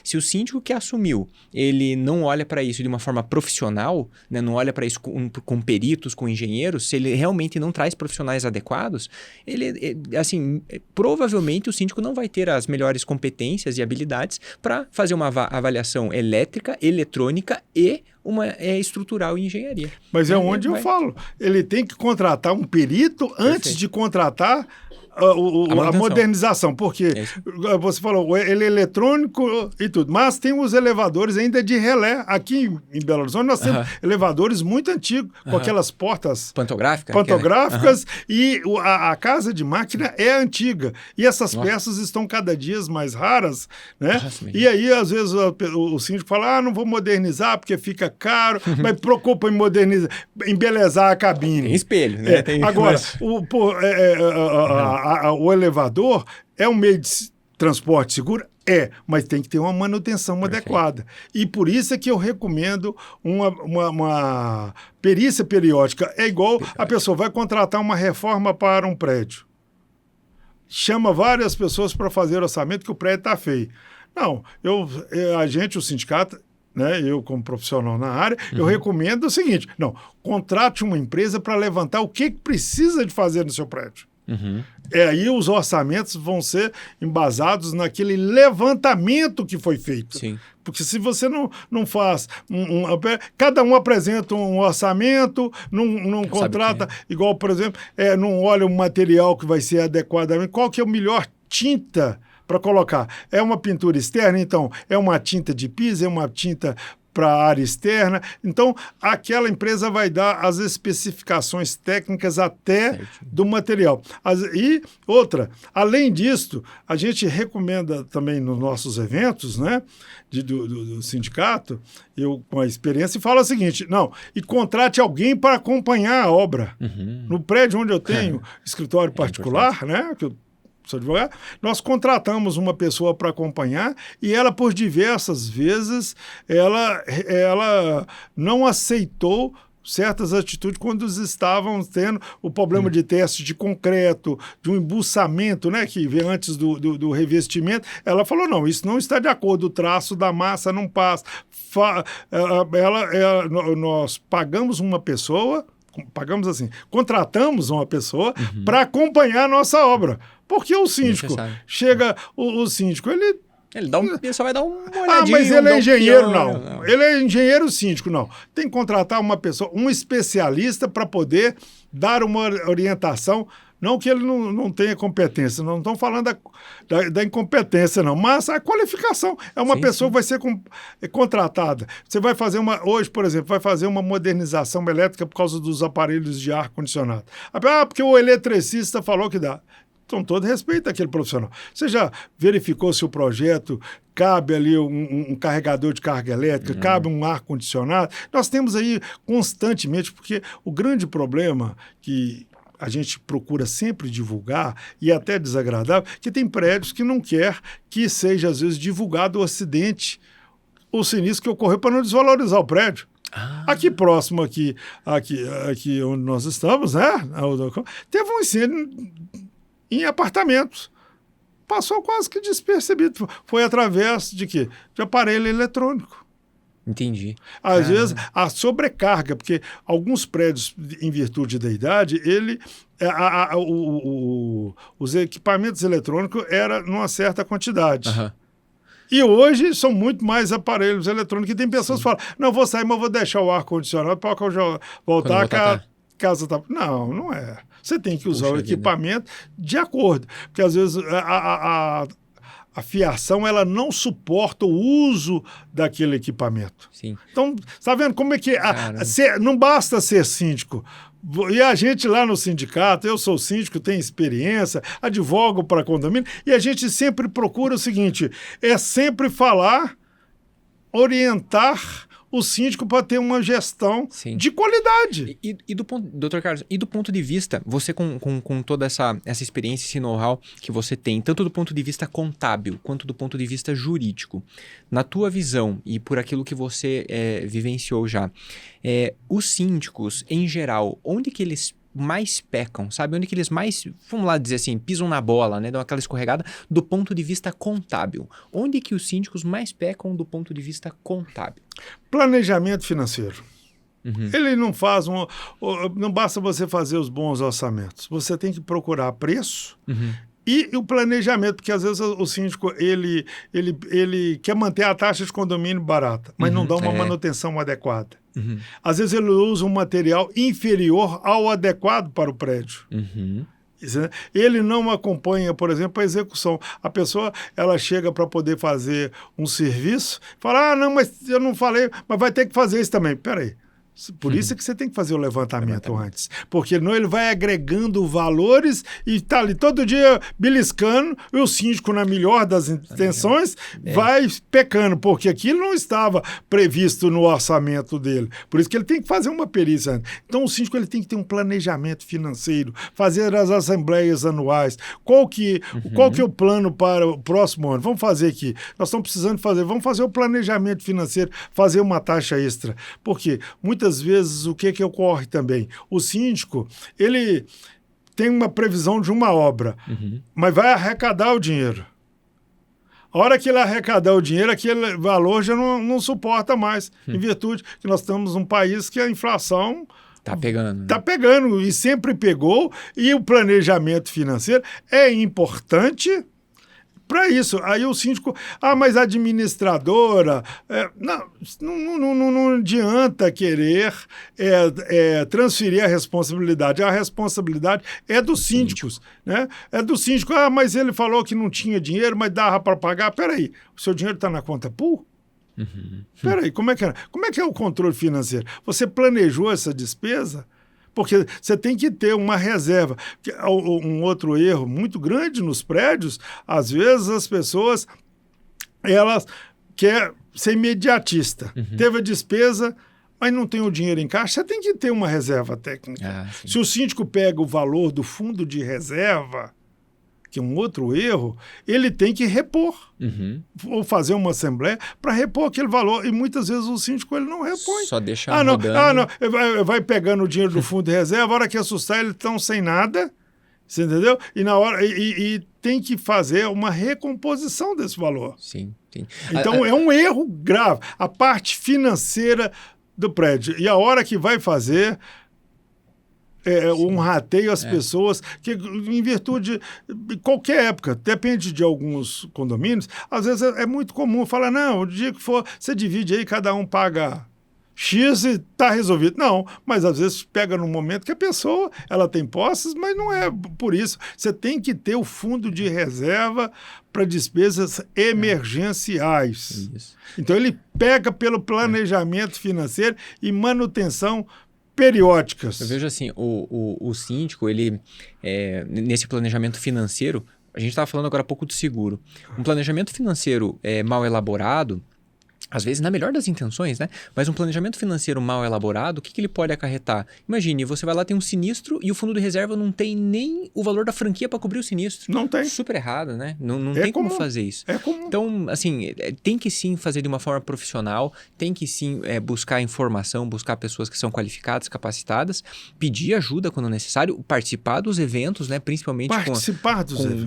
Se o síndico que assumiu, ele não olha para isso de uma forma profissional, né, não olha para isso com peritos, com engenheiros, se ele realmente não traz profissionais adequados, provavelmente o síndico não vai ter as melhores competências e habilidades para fazer uma avaliação elétrica, eletrônica e uma estrutural e engenharia. Mas onde eu falo. Ele tem que contratar um perito antes de contratar a modernização, porque você falou, ele é eletrônico e tudo, mas tem os elevadores ainda de relé. Aqui em Belo Horizonte nós temos elevadores muito antigos, com aquelas portas pantográficas, e a casa de máquina é antiga. E essas peças estão cada dia mais raras, né? E aí, às vezes, o síndico fala, não vou modernizar porque fica caro, mas preocupa em modernizar, embelezar a cabine. Tem espelho, né? Agora, o elevador é um meio de transporte seguro? Mas tem que ter uma manutenção adequada. E por isso é que eu recomendo uma perícia periódica. É igual a pessoa vai contratar uma reforma para um prédio. Chama várias pessoas para fazer orçamento que o prédio está feio. Não, o sindicato, né, eu como profissional na área, eu recomendo o seguinte, contrate uma empresa para levantar o que precisa de fazer no seu prédio. Aí os orçamentos vão ser embasados naquele levantamento que foi feito. Sim. Porque se você não faz... cada um apresenta um orçamento, não contrata... Igual, por exemplo, não olha o material que vai ser adequadamente... Qual que é o melhor tinta para colocar? É uma pintura externa? Então, é uma tinta de piso? É uma tinta para a área externa? Então, aquela empresa vai dar as especificações técnicas até do material. E outra, além disso, a gente recomenda também nos nossos eventos, né, do sindicato, eu com a experiência, falo o seguinte, e contrate alguém para acompanhar a obra. No prédio onde eu tenho escritório particular, né, que eu sou advogado, nós contratamos uma pessoa para acompanhar e ela, por diversas vezes, ela não aceitou certas atitudes quando estavam tendo o problema de teste de concreto, de um embuçamento, né, que vem antes do revestimento. Ela falou, não, isso não está de acordo, o traço da massa não passa. Nós pagamos uma pessoa, contratamos uma pessoa para acompanhar a nossa obra. Porque o síndico chega, o síndico, ele só vai dar uma olhadinha. Mas ele é engenheiro, não. Ele é engenheiro síndico, não. Tem que contratar uma pessoa, um especialista para poder dar uma orientação. Não que ele não tenha competência, não estamos falando da incompetência, não, mas a qualificação. É uma pessoa que vai ser contratada. Você vai fazer hoje, por exemplo, vai fazer uma modernização elétrica por causa dos aparelhos de ar-condicionado. Porque o eletricista falou que dá. Com todo respeito àquele profissional. Você já verificou se o projeto cabe ali um carregador de carga elétrica, cabe um ar-condicionado? Nós temos aí constantemente, porque o grande problema que a gente procura sempre divulgar, e até desagradável, que tem prédios que não quer que seja, às vezes, divulgado o acidente, o sinistro que ocorreu para não desvalorizar o prédio. Aqui próximo, aqui onde nós estamos, né? Teve um incêndio em apartamentos. Passou quase que despercebido. Foi através de quê? De aparelho eletrônico. Entendi. Às vezes, a sobrecarga, porque alguns prédios, em virtude da idade, os equipamentos eletrônicos eram numa certa quantidade. E hoje são muito mais aparelhos eletrônicos. E tem pessoas que falam, não, vou sair, mas vou deixar o ar-condicionado para voltar a casa tá... Não é. Você tem que usar o equipamento de acordo. Porque às vezes a fiação ela não suporta o uso daquele equipamento. Sim. Então, tá vendo como é que... não basta ser síndico. E a gente lá no sindicato, eu sou síndico, tenho experiência, advogo para condomínio, e a gente sempre procura o seguinte, é sempre falar, orientar o síndico para ter uma gestão de qualidade. E do ponto, Dr. Carlos, e do ponto de vista, você com toda essa experiência, esse know-how que você tem, tanto do ponto de vista contábil, quanto do ponto de vista jurídico, na tua visão e por aquilo que você vivenciou já, os síndicos, em geral, onde que eles mais pecam, sabe? Onde que eles mais, vamos lá dizer assim, pisam na bola, né? Dão aquela escorregada do ponto de vista contábil. Onde que os síndicos mais pecam do ponto de vista contábil? Planejamento financeiro. Ele não faz não basta você fazer os bons orçamentos. Você tem que procurar preço e o planejamento, porque às vezes o síndico ele quer manter a taxa de condomínio barata, mas não dá uma manutenção adequada. Às vezes ele usa um material inferior ao adequado para o prédio. Ele não acompanha, por exemplo, a execução. A pessoa ela chega para poder fazer um serviço, fala, não, mas eu não falei, mas vai ter que fazer isso também. Peraí. Por isso é que você tem que fazer o levantamento antes. Porque senão ele vai agregando valores e está ali todo dia beliscando, e o síndico, na melhor das intenções, vai pecando, porque aquilo não estava previsto no orçamento dele. Por isso que ele tem que fazer uma perícia antes. Então o síndico ele tem que ter um planejamento financeiro, fazer as assembleias anuais. Qual que é o plano para o próximo ano? Vamos fazer aqui. Nós estamos precisando vamos fazer o planejamento financeiro, fazer uma taxa extra. Porque muitas vezes o que ocorre também? O síndico, ele tem uma previsão de uma obra, mas vai arrecadar o dinheiro. A hora que ele arrecadar o dinheiro, aquele valor já não suporta mais, em virtude que nós estamos num país que a inflação tá pegando. Tá pegando e sempre pegou, e o planejamento financeiro é importante para isso. Aí o síndico, mas a administradora, não adianta querer transferir a responsabilidade. A responsabilidade é dos síndicos, né? É do síndico. Mas ele falou que não tinha dinheiro, mas dava para pagar. Peraí, o seu dinheiro está na conta pool? Peraí, como é que é o controle financeiro? Você planejou essa despesa? Porque você tem que ter uma reserva. Um outro erro muito grande nos prédios, às vezes as pessoas elas querem ser imediatista. Teve a despesa, mas não tem o dinheiro em caixa, você tem que ter uma reserva técnica. Se o síndico pega o valor do fundo de reserva, que é um outro erro, ele tem que repor. Ou fazer uma assembleia para repor aquele valor. E muitas vezes o síndico ele não repõe. Só deixa rodando. Vai pegando o dinheiro do fundo de reserva, a hora que assustar, eles estão sem nada. Você entendeu? E na hora e tem que fazer uma recomposição desse valor. Sim. Então é um erro grave. A parte financeira do prédio. E a hora que vai fazer um rateio às pessoas, que em virtude de qualquer época, depende de alguns condomínios, às vezes é muito comum falar, não, o dia que for, você divide aí, cada um paga X e está resolvido. Não, mas às vezes pega num momento que a pessoa ela tem posses, mas não é por isso. Você tem que ter o fundo de reserva para despesas emergenciais. Então ele pega pelo planejamento financeiro e manutenção periódicas. Eu vejo assim, o síndico, ele, nesse planejamento financeiro, a gente estava falando agora há pouco do seguro. Um planejamento financeiro mal elaborado, às vezes na melhor das intenções, né? Mas um planejamento financeiro mal elaborado, o que ele pode acarretar? Imagine, você vai lá, tem um sinistro e o fundo de reserva não tem nem o valor da franquia para cobrir o sinistro. Não tem. Super errado, né? Não tem como fazer isso. É comum. Então, assim, tem que sim fazer de uma forma profissional, tem que sim buscar informação, buscar pessoas que são qualificadas, capacitadas, pedir ajuda quando necessário, participar dos eventos, né? Principalmente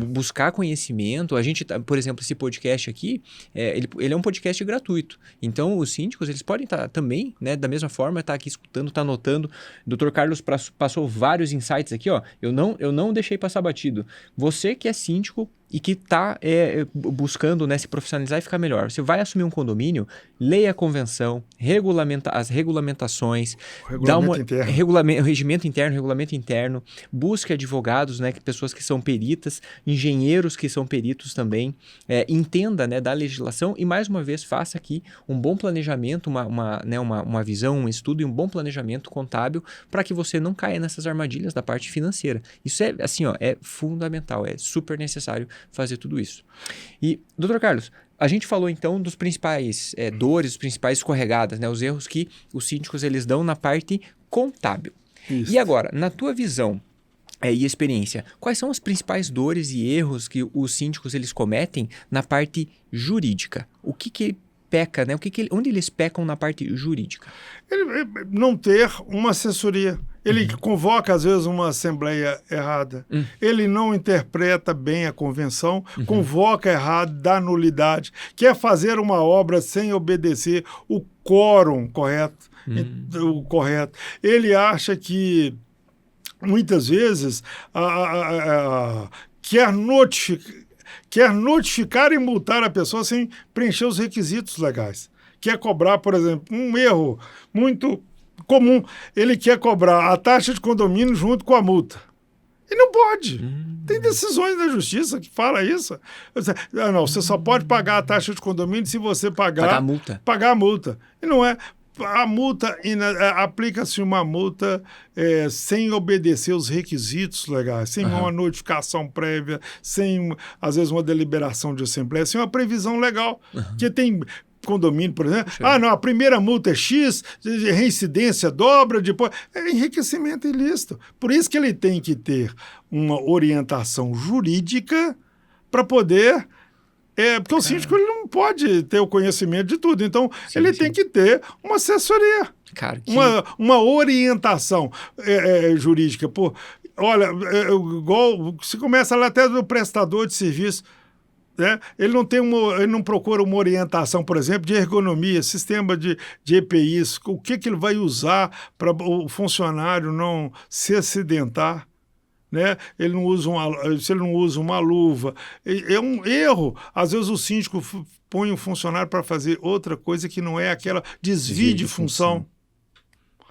buscar conhecimento. A gente, por exemplo, esse podcast aqui, ele é um podcast gratuito. Então, os síndicos, eles podem estar também, né, da mesma forma, estar aqui escutando, estar anotando. O Dr. Carlos passou vários insights aqui, ó. Eu não deixei passar batido. Você que é síndico e que está buscando, né, se profissionalizar e ficar melhor. Você vai assumir um condomínio, leia a convenção, as regulamentações, regimento interno, busque advogados, né, pessoas que são peritas, engenheiros que são peritos também, entenda, né, da legislação e, mais uma vez, faça aqui um bom planejamento, uma visão, um estudo e um bom planejamento contábil para que você não caia nessas armadilhas da parte financeira. Isso é, assim, é fundamental, é super necessário fazer tudo isso. E, doutor Carlos, a gente falou então dos principais dores, os principais escorregadas, né, os erros que os síndicos eles dão na parte contábil. Isso. E agora, na tua visão e experiência, quais são as principais dores e erros que os síndicos eles cometem na parte jurídica? O que peca, né? Onde eles pecam na parte jurídica? Ele não ter uma assessoria. Ele convoca, às vezes, uma assembleia errada. Ele não interpreta bem a convenção, convoca errado, dá nulidade. Quer fazer uma obra sem obedecer o quórum correto. Ele acha que, muitas vezes, quer notificar e multar a pessoa sem preencher os requisitos legais. Quer cobrar, por exemplo, um erro muito comum, ele quer cobrar a taxa de condomínio junto com a multa. E não pode. Tem decisões da justiça que falam isso. Não, você só pode pagar a taxa de condomínio se você pagar a multa. E não é. A multa, aplica-se uma multa sem obedecer os requisitos legais, sem uma notificação prévia, sem, às vezes, uma deliberação de assembleia, sem uma previsão legal. Que tem condomínio, por exemplo, não, a primeira multa é X, reincidência dobra, depois é enriquecimento ilícito. Por isso que ele tem que ter uma orientação jurídica para poder... porque o síndico ele não pode ter o conhecimento de tudo, então ele tem que ter uma assessoria, uma orientação jurídica. Olha, igual se começa lá até do prestador de serviço, né? Ele não procura uma orientação, por exemplo, de ergonomia, sistema de EPIs, o que ele vai usar para o funcionário não se acidentar. Né? Se ele não usa uma luva, é um erro. Às vezes o síndico põe um funcionário para fazer outra coisa que não é aquela desvio de função.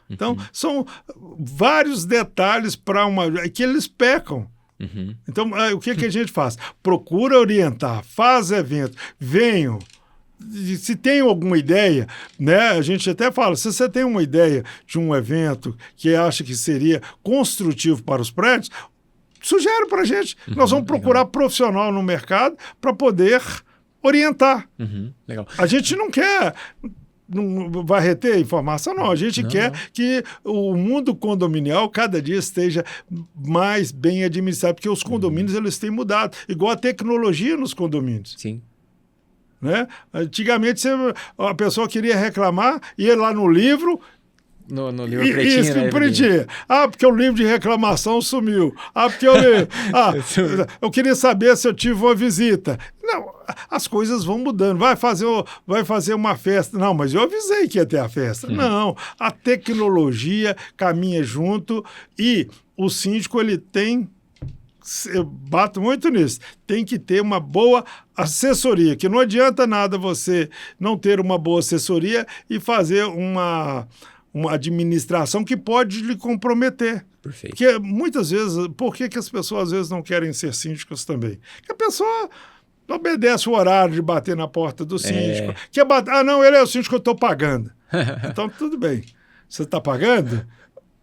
Então, são vários detalhes que eles pecam. Então, o que a gente faz? Procura orientar, faz evento, venham. Se tem alguma ideia, né, a gente até fala, se você tem uma ideia de um evento que acha que seria construtivo para os prédios, sugere para a gente. Nós vamos procurar profissional no mercado para poder orientar. Legal. A gente não quer... Não vai reter informação, não. A gente quer que o mundo condominial cada dia esteja mais bem administrado, porque os condomínios eles têm mudado, igual a tecnologia nos condomínios. Sim. Né? Antigamente a pessoa queria reclamar, ia lá no livro... No livro pretinho, isso, né? pretinho. Porque o livro de reclamação sumiu. Porque eu queria saber se eu tive uma visita. Não, as coisas vão mudando. Vai fazer uma festa. Não, mas eu avisei que ia ter a festa. Não, a tecnologia caminha junto e o síndico, ele tem... Eu bato muito nisso. Tem que ter uma boa assessoria, que não adianta nada você não ter uma boa assessoria e fazer uma administração que pode lhe comprometer. Perfeito. Porque muitas vezes, por que as pessoas às vezes não querem ser síndicos também? Porque a pessoa obedece o horário de bater na porta do síndico. Quer bater, não, ele é o síndico que eu estou pagando. Então, tudo bem. Você está pagando?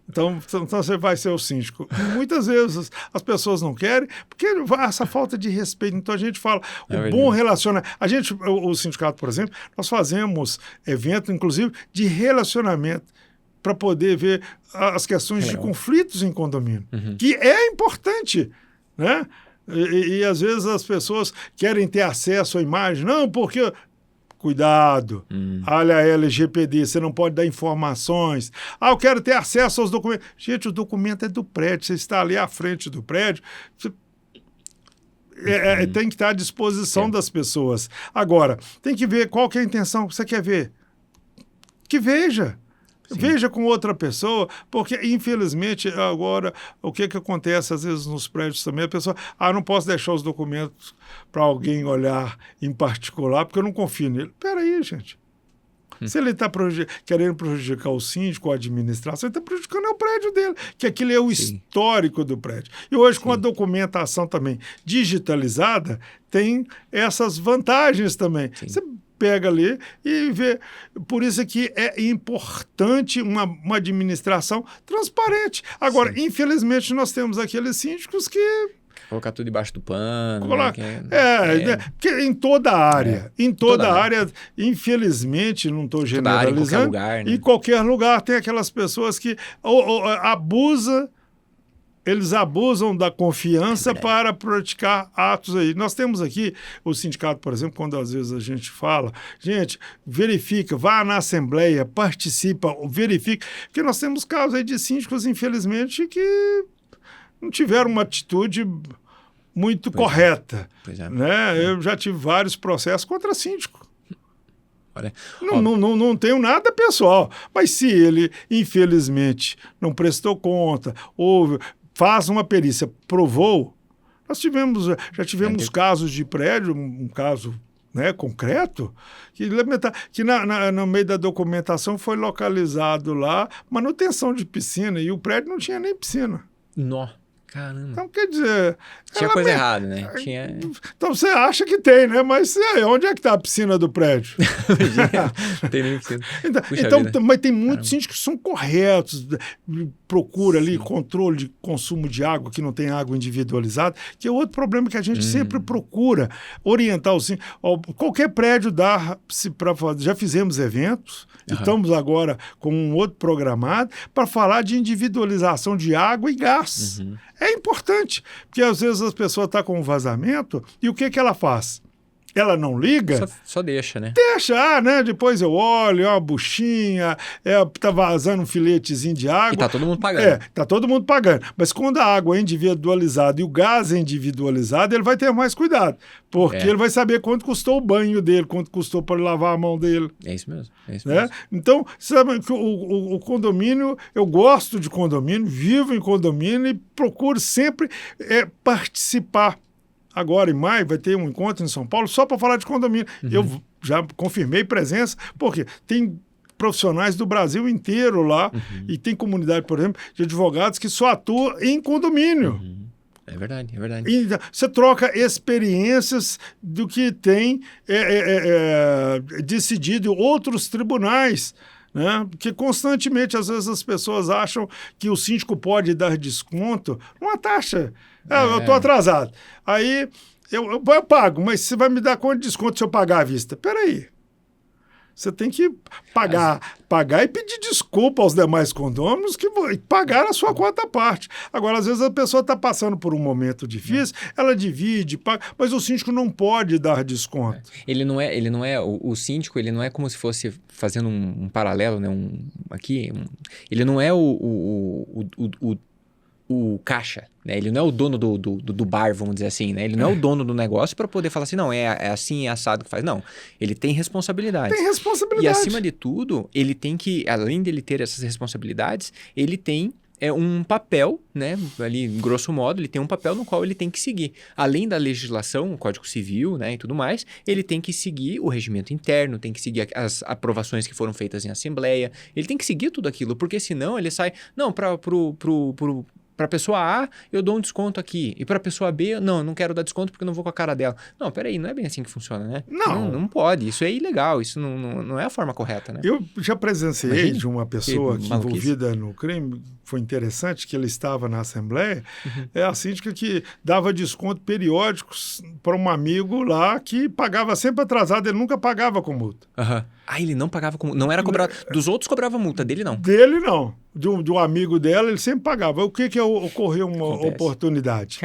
Então você vai ser o síndico. E muitas vezes as pessoas não querem, porque essa falta de respeito. Então a gente fala, bom relacionamento. O sindicato, por exemplo, nós fazemos evento, inclusive, de relacionamento, para poder ver as questões de conflitos em condomínio, que é importante, né? E às vezes as pessoas querem ter acesso à imagem. Não, porque... Cuidado, olha a LGPD, você não pode dar informações. Eu quero ter acesso aos documentos. Gente, o documento é do prédio, você está ali à frente do prédio, tem que estar à disposição das pessoas. Agora, tem que ver qual que é a intenção que você quer ver. Que veja. Veja com outra pessoa, porque infelizmente agora o que acontece às vezes nos prédios também, a pessoa, não posso deixar os documentos para alguém olhar em particular, porque eu não confio nele. Peraí, gente. Se ele está querendo prejudicar o síndico, a administração, ele está prejudicando o prédio dele, que aquilo é o histórico do prédio. E hoje, com a documentação também digitalizada, tem essas vantagens também. Você pega ali e vê. Por isso que é importante uma administração transparente. Agora, infelizmente, nós temos aqueles síndicos que... Colocar tudo debaixo do pano. Porque em toda a área, infelizmente, não estou generalizando, em qualquer lugar tem aquelas pessoas que eles abusam da confiança para praticar atos aí. Nós temos aqui o sindicato, por exemplo, quando às vezes a gente fala, gente, verifica, vá na assembleia, participa, verifica, porque nós temos casos aí de síndicos, infelizmente, que não tiveram uma atitude muito correta. Né? Eu já tive vários processos contra síndico. Olha, não tenho nada pessoal, mas se ele, infelizmente, não prestou conta, ou faz uma perícia, provou, já tivemos casos de prédio, um caso concreto, que no meio da documentação foi localizado lá manutenção de piscina, e o prédio não tinha nem piscina. Nó. Caramba. Então, quer dizer... Tinha coisa errada, né? Então, você acha que tem, né? Mas onde é que está a piscina do prédio? Não tem nem piscina. Mas tem muitos síndicos que são corretos, procura ali controle de consumo de água, que não tem água individualizada, que é outro problema que a gente sempre procura orientar o síndicos. Qualquer prédio dá-se para fazer. Já fizemos eventos, estamos agora com um outro programado para falar de individualização de água e gás. É importante, porque às vezes as pessoas estão com um vazamento e o que ela faz? Ela não liga? Só deixa, né? Deixa, né? Depois eu olho, é uma buchinha, tá vazando um filetezinho de água. E tá todo mundo pagando. Tá todo mundo pagando. Mas quando a água é individualizada e o gás é individualizado, ele vai ter mais cuidado. Porque ele vai saber quanto custou o banho dele, quanto custou para lavar a mão dele. É isso mesmo. Então, sabe que o condomínio, eu gosto de condomínio, vivo em condomínio e procuro sempre participar. Agora, em maio, vai ter um encontro em São Paulo só para falar de condomínio. Eu já confirmei presença, porque tem profissionais do Brasil inteiro lá e tem comunidade, por exemplo, de advogados que só atuam em condomínio. É verdade. E você troca experiências do que tem decidido outros tribunais. Né? Porque constantemente, às vezes, as pessoas acham que o síndico pode dar desconto numa taxa. Eu estou atrasado. Aí eu pago, mas você vai me dar quanto de desconto se eu pagar à vista? Peraí. Você tem que pagar e pedir desculpa aos demais condôminos que pagaram a sua quarta parte. Agora, às vezes, a pessoa está passando por um momento difícil, ela divide, paga, mas o síndico não pode dar desconto. O síndico, ele não é como se fosse fazendo um paralelo, né? Ele não é o caixa, né? Ele não é o dono do bar, vamos dizer assim, né? Ele não é o dono do negócio para poder falar assim, não, é assim, é assado que faz. Não, ele tem responsabilidade. E acima de tudo, ele tem que, além dele ter essas responsabilidades, ele tem um papel, né? Ali, grosso modo, ele tem um papel no qual ele tem que seguir. Além da legislação, o Código Civil, né, e tudo mais, ele tem que seguir o regimento interno, tem que seguir as aprovações que foram feitas em assembleia, ele tem que seguir tudo aquilo, porque senão ele sai, não, para a pessoa A, eu dou um desconto aqui. E para a pessoa B, não quero dar desconto porque eu não vou com a cara dela. Não, peraí, não é bem assim que funciona, né? Não pode. Isso é ilegal. Isso não é a forma correta, né? Eu já presenciei de uma pessoa envolvida no crime. Foi interessante que ele estava na Assembleia. É a síndica que dava desconto periódicos para um amigo lá que pagava sempre atrasado. Ele nunca pagava com multa. Ele não pagava com multa. Não era cobrado. Dos outros cobrava multa, dele não. Dele não. De um amigo dela, ele sempre pagava. O que ocorreu uma oportunidade?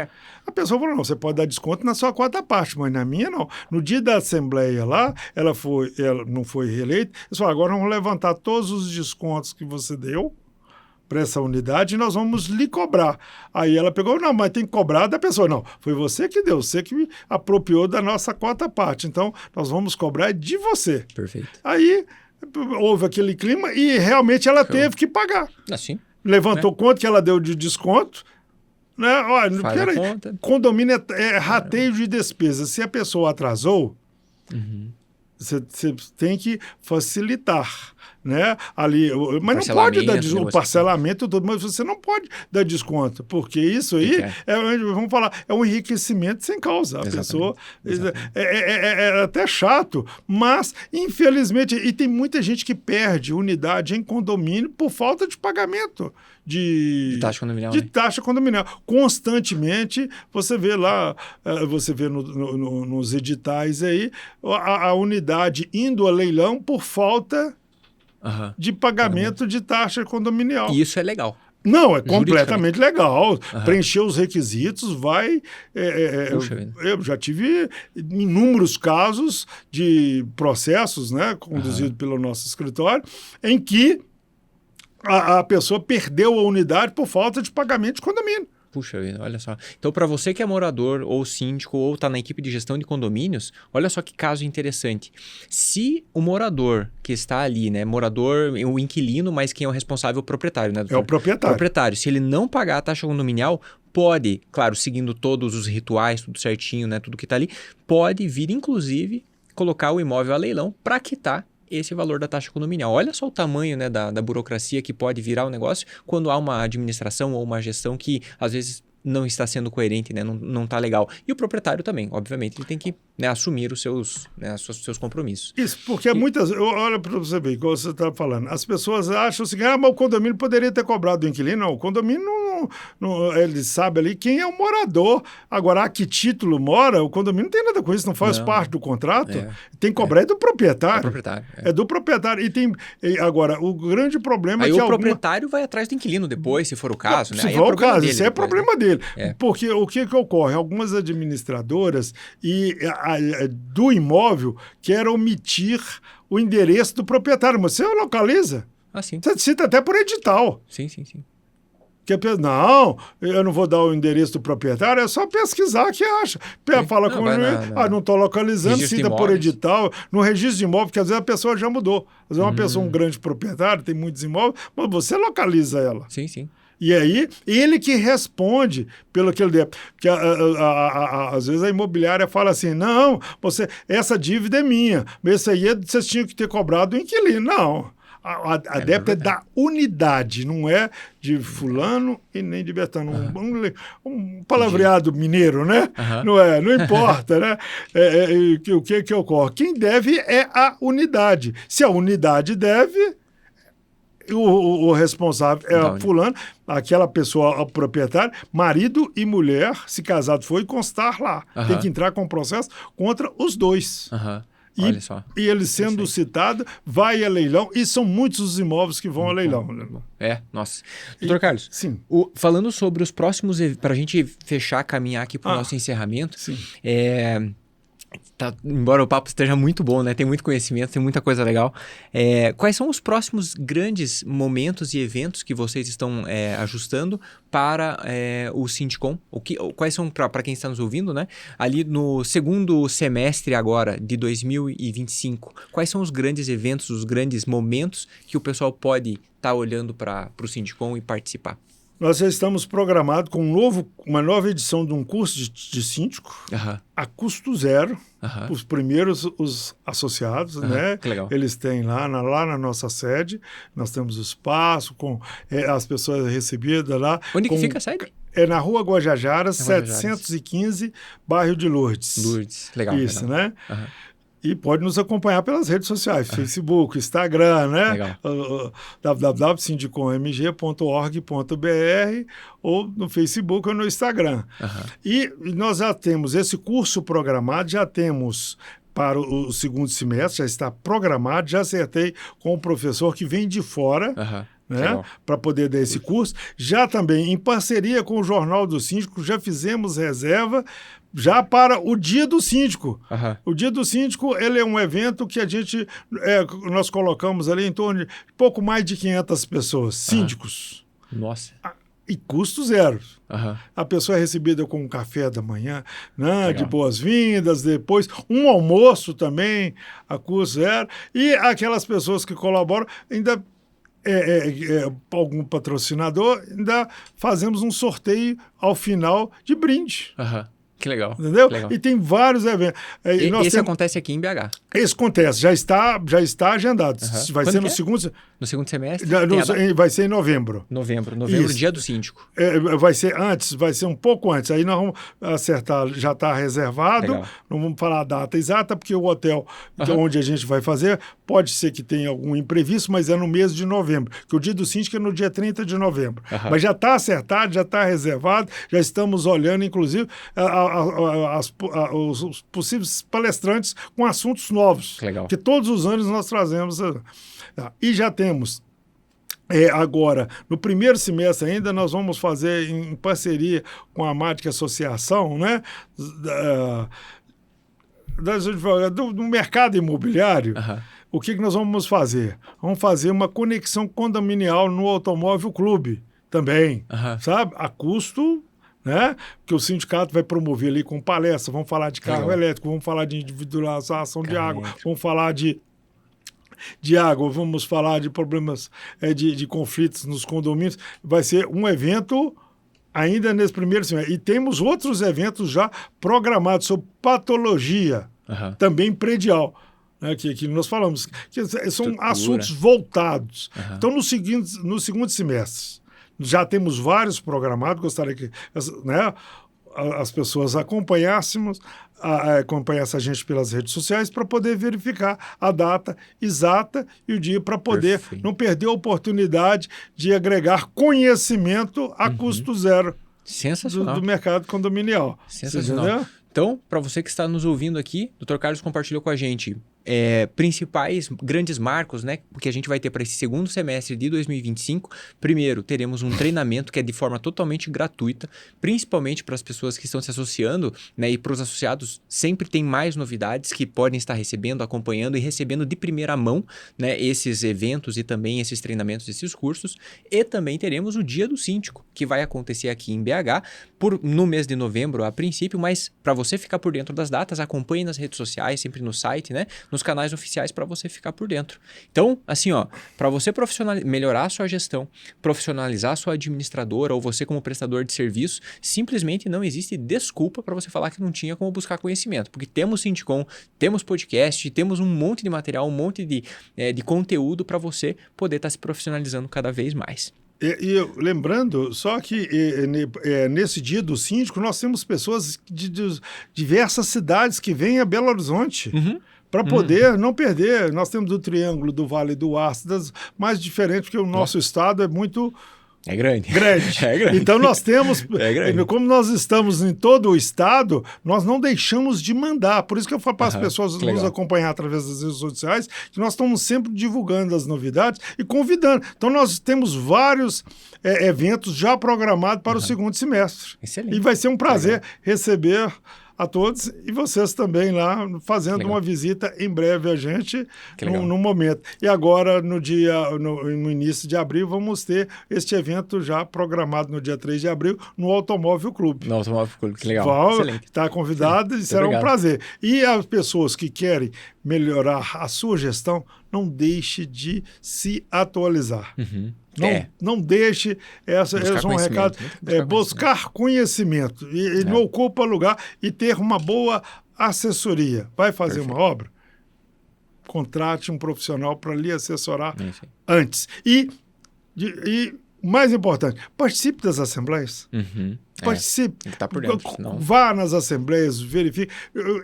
A pessoa falou, não, você pode dar desconto na sua quarta parte, mas na minha não. No dia da Assembleia lá, ela não foi reeleita. Eles falaram, agora vamos levantar todos os descontos que você deu para essa unidade e nós vamos lhe cobrar. Aí ela pegou, não, mas tem que cobrar da pessoa. Não, foi você que deu, você que apropriou da nossa quarta parte. Então, nós vamos cobrar de você. Perfeito. Aí houve aquele clima e realmente ela teve que pagar. Assim. Levantou quanto que ela deu de desconto. Né? Olha, peraí, condomínio é rateio de despesas. Se a pessoa atrasou, você tem que facilitar, né? Ali, mas não pode dar o parcelamento todo, mas você não pode dar desconto, porque isso aí vamos falar, é um enriquecimento sem causa. A pessoa é até chato, mas infelizmente, e tem muita gente que perde unidade em condomínio por falta de pagamento de taxa condominial. De taxa condominial. Constantemente, você vê lá, você vê nos editais aí, a unidade indo a leilão por falta de pagamento de taxa condominial. E isso é legal. Não, é completamente legal. Preencher os requisitos vai... eu já tive inúmeros casos de processos, né, conduzidos pelo nosso escritório, em que a pessoa perdeu a unidade por falta de pagamento de condomínio. Puxa vida, olha só. Então, para você que é morador ou síndico ou está na equipe de gestão de condomínios, olha só que caso interessante. Se o morador que está ali, né, morador, o inquilino, mas quem é o responsável, o proprietário, né, doutor? É o proprietário. Proprietário. Se ele não pagar a taxa condominial, pode, claro, seguindo todos os rituais, tudo certinho, né, tudo que está ali, pode vir, inclusive, colocar o imóvel a leilão para quitar esse valor da taxa condominial. Olha só o tamanho, né, da burocracia que pode virar o negócio quando há uma administração ou uma gestão que, às vezes, não está sendo coerente, né, não está legal. E o proprietário também, obviamente, ele tem que, né, assumir os seus compromissos. Isso, porque muitas... Olha para você ver, como você está falando, as pessoas acham assim, mas o condomínio poderia ter cobrado do inquilino. Não, o condomínio ele sabe ali quem é o morador. Agora, a que título mora, o condomínio não tem nada com isso, não faz parte do contrato. Tem que cobrar do proprietário. É do proprietário. Agora, o grande problema aí é que o proprietário vai atrás do inquilino depois, se for o caso. Se né? for o caso, isso é problema dele. Porque o que ocorre? Algumas administradoras do imóvel querem omitir o endereço do proprietário, mas você localiza. Sim. Você cita até por edital. Sim. Não, eu não vou dar o endereço do proprietário, é só pesquisar que acha. Fala com ele, não estou localizando, cita por edital, no registro de imóvel, porque às vezes a pessoa já mudou. Às vezes uma pessoa, um grande proprietário, tem muitos imóveis, mas você localiza ela. Sim. E aí, ele que responde pelo que ele deu. Porque às vezes a imobiliária fala assim, não, essa dívida é minha, mas isso aí vocês tinham que ter cobrado o inquilino. Não. A débita é da unidade, não é de fulano e nem de Betano. Um palavreado mineiro, né? Não importa, né? O que ocorre? Quem deve é a unidade. Se a unidade deve, o responsável é fulano, aquela pessoa, o proprietário, marido e mulher, se casado for, e constar lá. Tem que entrar com processo contra os dois. Olha só. E ele sendo citado, vai a leilão, e são muitos os imóveis que vão a leilão. Nossa. Doutor Carlos, sim. Falando sobre os próximos, para a gente fechar, caminhar aqui para o nosso encerramento, sim. Embora o papo esteja muito bom, né? Tem muito conhecimento, tem muita coisa legal. Quais são os próximos grandes momentos e eventos que vocês estão ajustando para o Sindicom? Quais são, para quem está nos ouvindo, né? Ali no segundo semestre agora de 2025, quais são os grandes eventos, os grandes momentos que o pessoal pode estar olhando para o Sindicom e participar? Nós já estamos programados com uma nova edição de um curso de síndico a custo zero. Os primeiros, os associados, né? Que legal. Eles têm lá na nossa sede, nós temos o espaço com as pessoas recebidas lá. Onde que fica a sede? É na Rua Guajajaras, 715, bairro de Lourdes. Lourdes, legal. Isso, legal. Né? E pode nos acompanhar pelas redes sociais, Facebook, Instagram, né? www.sindicomg.org.br ou no Facebook ou no Instagram. E nós já temos esse curso programado, já temos para o segundo semestre, já está programado, já acertei com o professor que vem de fora, né, para poder dar esse curso. Já também, em parceria com o Jornal do Síndico, já fizemos reserva já para o Dia do Síndico. O Dia do Síndico, ele é um evento que nós colocamos ali em torno de pouco mais de 500 pessoas, síndicos. Nossa. e custo zero. Uhum. A pessoa é recebida com um café da manhã, né, de boas-vindas, depois um almoço também a custo zero. E aquelas pessoas que colaboram, ainda algum patrocinador, ainda fazemos um sorteio ao final de brinde. Uhum. Que legal. Entendeu? Que legal. E tem vários eventos. Esse acontece aqui em BH. Esse acontece, já está agendado. Uhum. Vai Quando ser no é? segundo... No segundo semestre? Vai ser em novembro. Novembro, Isso. dia do síndico. Vai ser antes, vai ser um pouco antes. Aí nós vamos acertar, já está reservado. Legal. Não vamos falar a data exata, porque o hotel onde a gente vai fazer pode ser que tenha algum imprevisto, mas é no mês de novembro. Que o dia do síndico é no dia 30 de novembro. Mas já está acertado, já está reservado, já estamos olhando, inclusive, os possíveis palestrantes com assuntos novos. Legal. Que todos os anos nós trazemos. E já temos. Agora, no primeiro semestre ainda, nós vamos fazer em parceria com a Magic Associação, né, do mercado imobiliário. O que nós vamos fazer? Vamos fazer uma conexão condominial no Automóvel Clube também, sabe? A custo... Né? Que o sindicato vai promover ali com palestra, vamos falar de carro elétrico, vamos falar de individualização de água, vamos falar de água, vamos falar de problemas de conflitos nos condomínios. Vai ser um evento ainda nesse primeiro semestre. E temos outros eventos já programados sobre patologia, também predial. Né, que nós falamos, que são assuntos voltados. Então, no segundo semestre, já temos vários programados, gostaria que as pessoas acompanhassem a gente pelas redes sociais para poder verificar a data exata e o dia para poder não perder a oportunidade de agregar conhecimento a custo zero. Sensacional. Do mercado condominial. Sensacional. Então, para você que está nos ouvindo aqui, o Dr. Carlos compartilhou com a gente principais grandes marcos, né, que a gente vai ter para esse segundo semestre de 2025. Primeiro, teremos um treinamento que é de forma totalmente gratuita, principalmente para as pessoas que estão se associando, né, e para os associados sempre tem mais novidades que podem estar recebendo, acompanhando e recebendo de primeira mão, né, esses eventos e também esses treinamentos, esses cursos. E também teremos o Dia do Síndico, que vai acontecer aqui em BH no mês de novembro a princípio, mas para você ficar por dentro das datas, acompanhe nas redes sociais, sempre no site, né, nos canais oficiais para você ficar por dentro. Então, assim, para você melhorar a sua gestão, profissionalizar a sua administradora ou você como prestador de serviço, simplesmente não existe desculpa para você falar que não tinha como buscar conhecimento, porque temos Sindicom, temos podcast, temos um monte de material, um monte de conteúdo para você poder estar se profissionalizando cada vez mais. E lembrando, só que nesse dia do síndico, nós temos pessoas de diversas cidades que vêm a Belo Horizonte. Para poder não perder. Nós temos o Triângulo do Vale do Aço, mais diferente, porque o nosso estado é muito... É grande. É grande. Então nós temos, como nós estamos em todo o estado, nós não deixamos de mandar. Por isso que eu falo para as pessoas nos acompanhar através das redes sociais, que nós estamos sempre divulgando as novidades e convidando. Então nós temos vários eventos já programados para o segundo semestre. Excelente. E vai ser um prazer receber a todos e vocês também lá fazendo uma visita em breve a gente no momento. E agora, no início de abril, vamos ter este evento já programado no dia 3 de abril no Automóvel Clube. No Automóvel Clube, que legal. Está convidado e será um prazer. E as pessoas que querem melhorar a sua gestão, não deixe de se atualizar. Não deixe, esse é um recado, buscar conhecimento e não ocupa lugar e ter uma boa assessoria. Vai fazer uma obra? Contrate um profissional para lhe assessorar antes. E mais importante, participe das assembleias. Participe. Tem que estar por dentro, senão... Vá nas assembleias, verifique.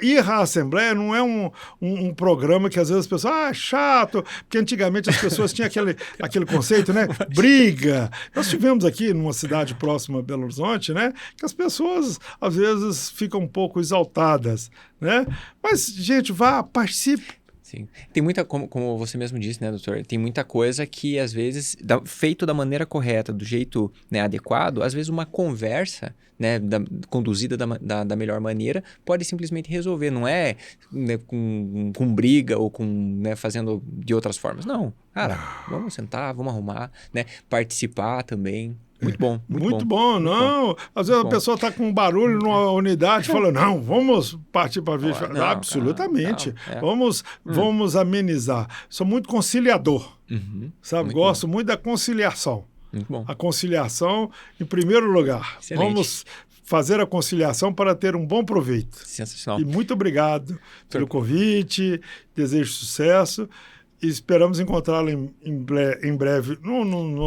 Ir à assembleia não é um programa que às vezes as pessoas... chato. Porque antigamente as pessoas tinham aquele conceito, né? Briga. Nós tivemos aqui numa cidade próxima a Belo Horizonte, né? Que as pessoas às vezes ficam um pouco exaltadas, né? Mas, gente, vá, participe. Sim. Tem muita, como você mesmo disse, né, doutor? Tem muita coisa que, às vezes, feito da maneira correta, do jeito, né, adequado, às vezes uma conversa, né, conduzida da melhor maneira, pode simplesmente resolver. Não é, né, com briga ou né, fazendo de outras formas. Não. Cara, vamos sentar, vamos arrumar, né? Participar também. Muito bom. Muito bom, não. Às vezes a pessoa está com um barulho numa unidade e fala, não, vamos partir para vídeo. Absolutamente. Vamos amenizar. Sou muito conciliador, sabe? Gosto muito da conciliação. Muito bom. A conciliação em primeiro lugar. Excelente. Vamos fazer a conciliação para ter um bom proveito. Sensacional. E muito obrigado pelo convite, desejo sucesso e esperamos encontrá-lo em breve no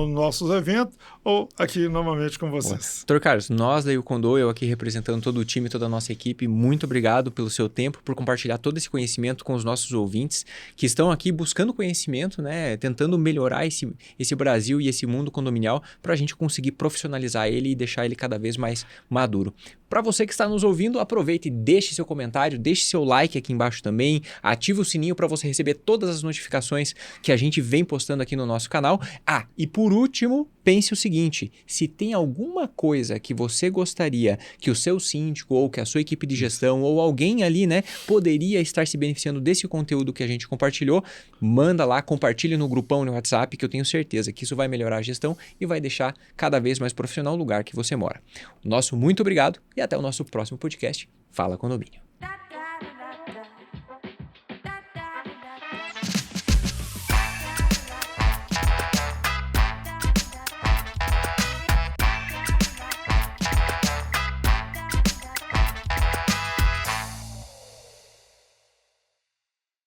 nossos eventos ou aqui novamente com vocês. Dr. Carlos, nós da Condô, eu aqui representando todo o time, toda a nossa equipe, muito obrigado pelo seu tempo, por compartilhar todo esse conhecimento com os nossos ouvintes que estão aqui buscando conhecimento, né, tentando melhorar esse Brasil e esse mundo condominial para a gente conseguir profissionalizar ele e deixar ele cada vez mais maduro. Para você que está nos ouvindo, aproveite e deixe seu comentário, deixe seu like aqui embaixo também, ative o sininho para você receber todas as notificações que a gente vem postando aqui no nosso canal. E por último, pense o seguinte, se tem alguma coisa que você gostaria que o seu síndico ou que a sua equipe de gestão ou alguém ali, né, poderia estar se beneficiando desse conteúdo que a gente compartilhou, manda lá, compartilhe no grupão no WhatsApp, que eu tenho certeza que isso vai melhorar a gestão e vai deixar cada vez mais profissional o lugar que você mora. Nosso muito obrigado e até o nosso próximo podcast. Fala Condomínio.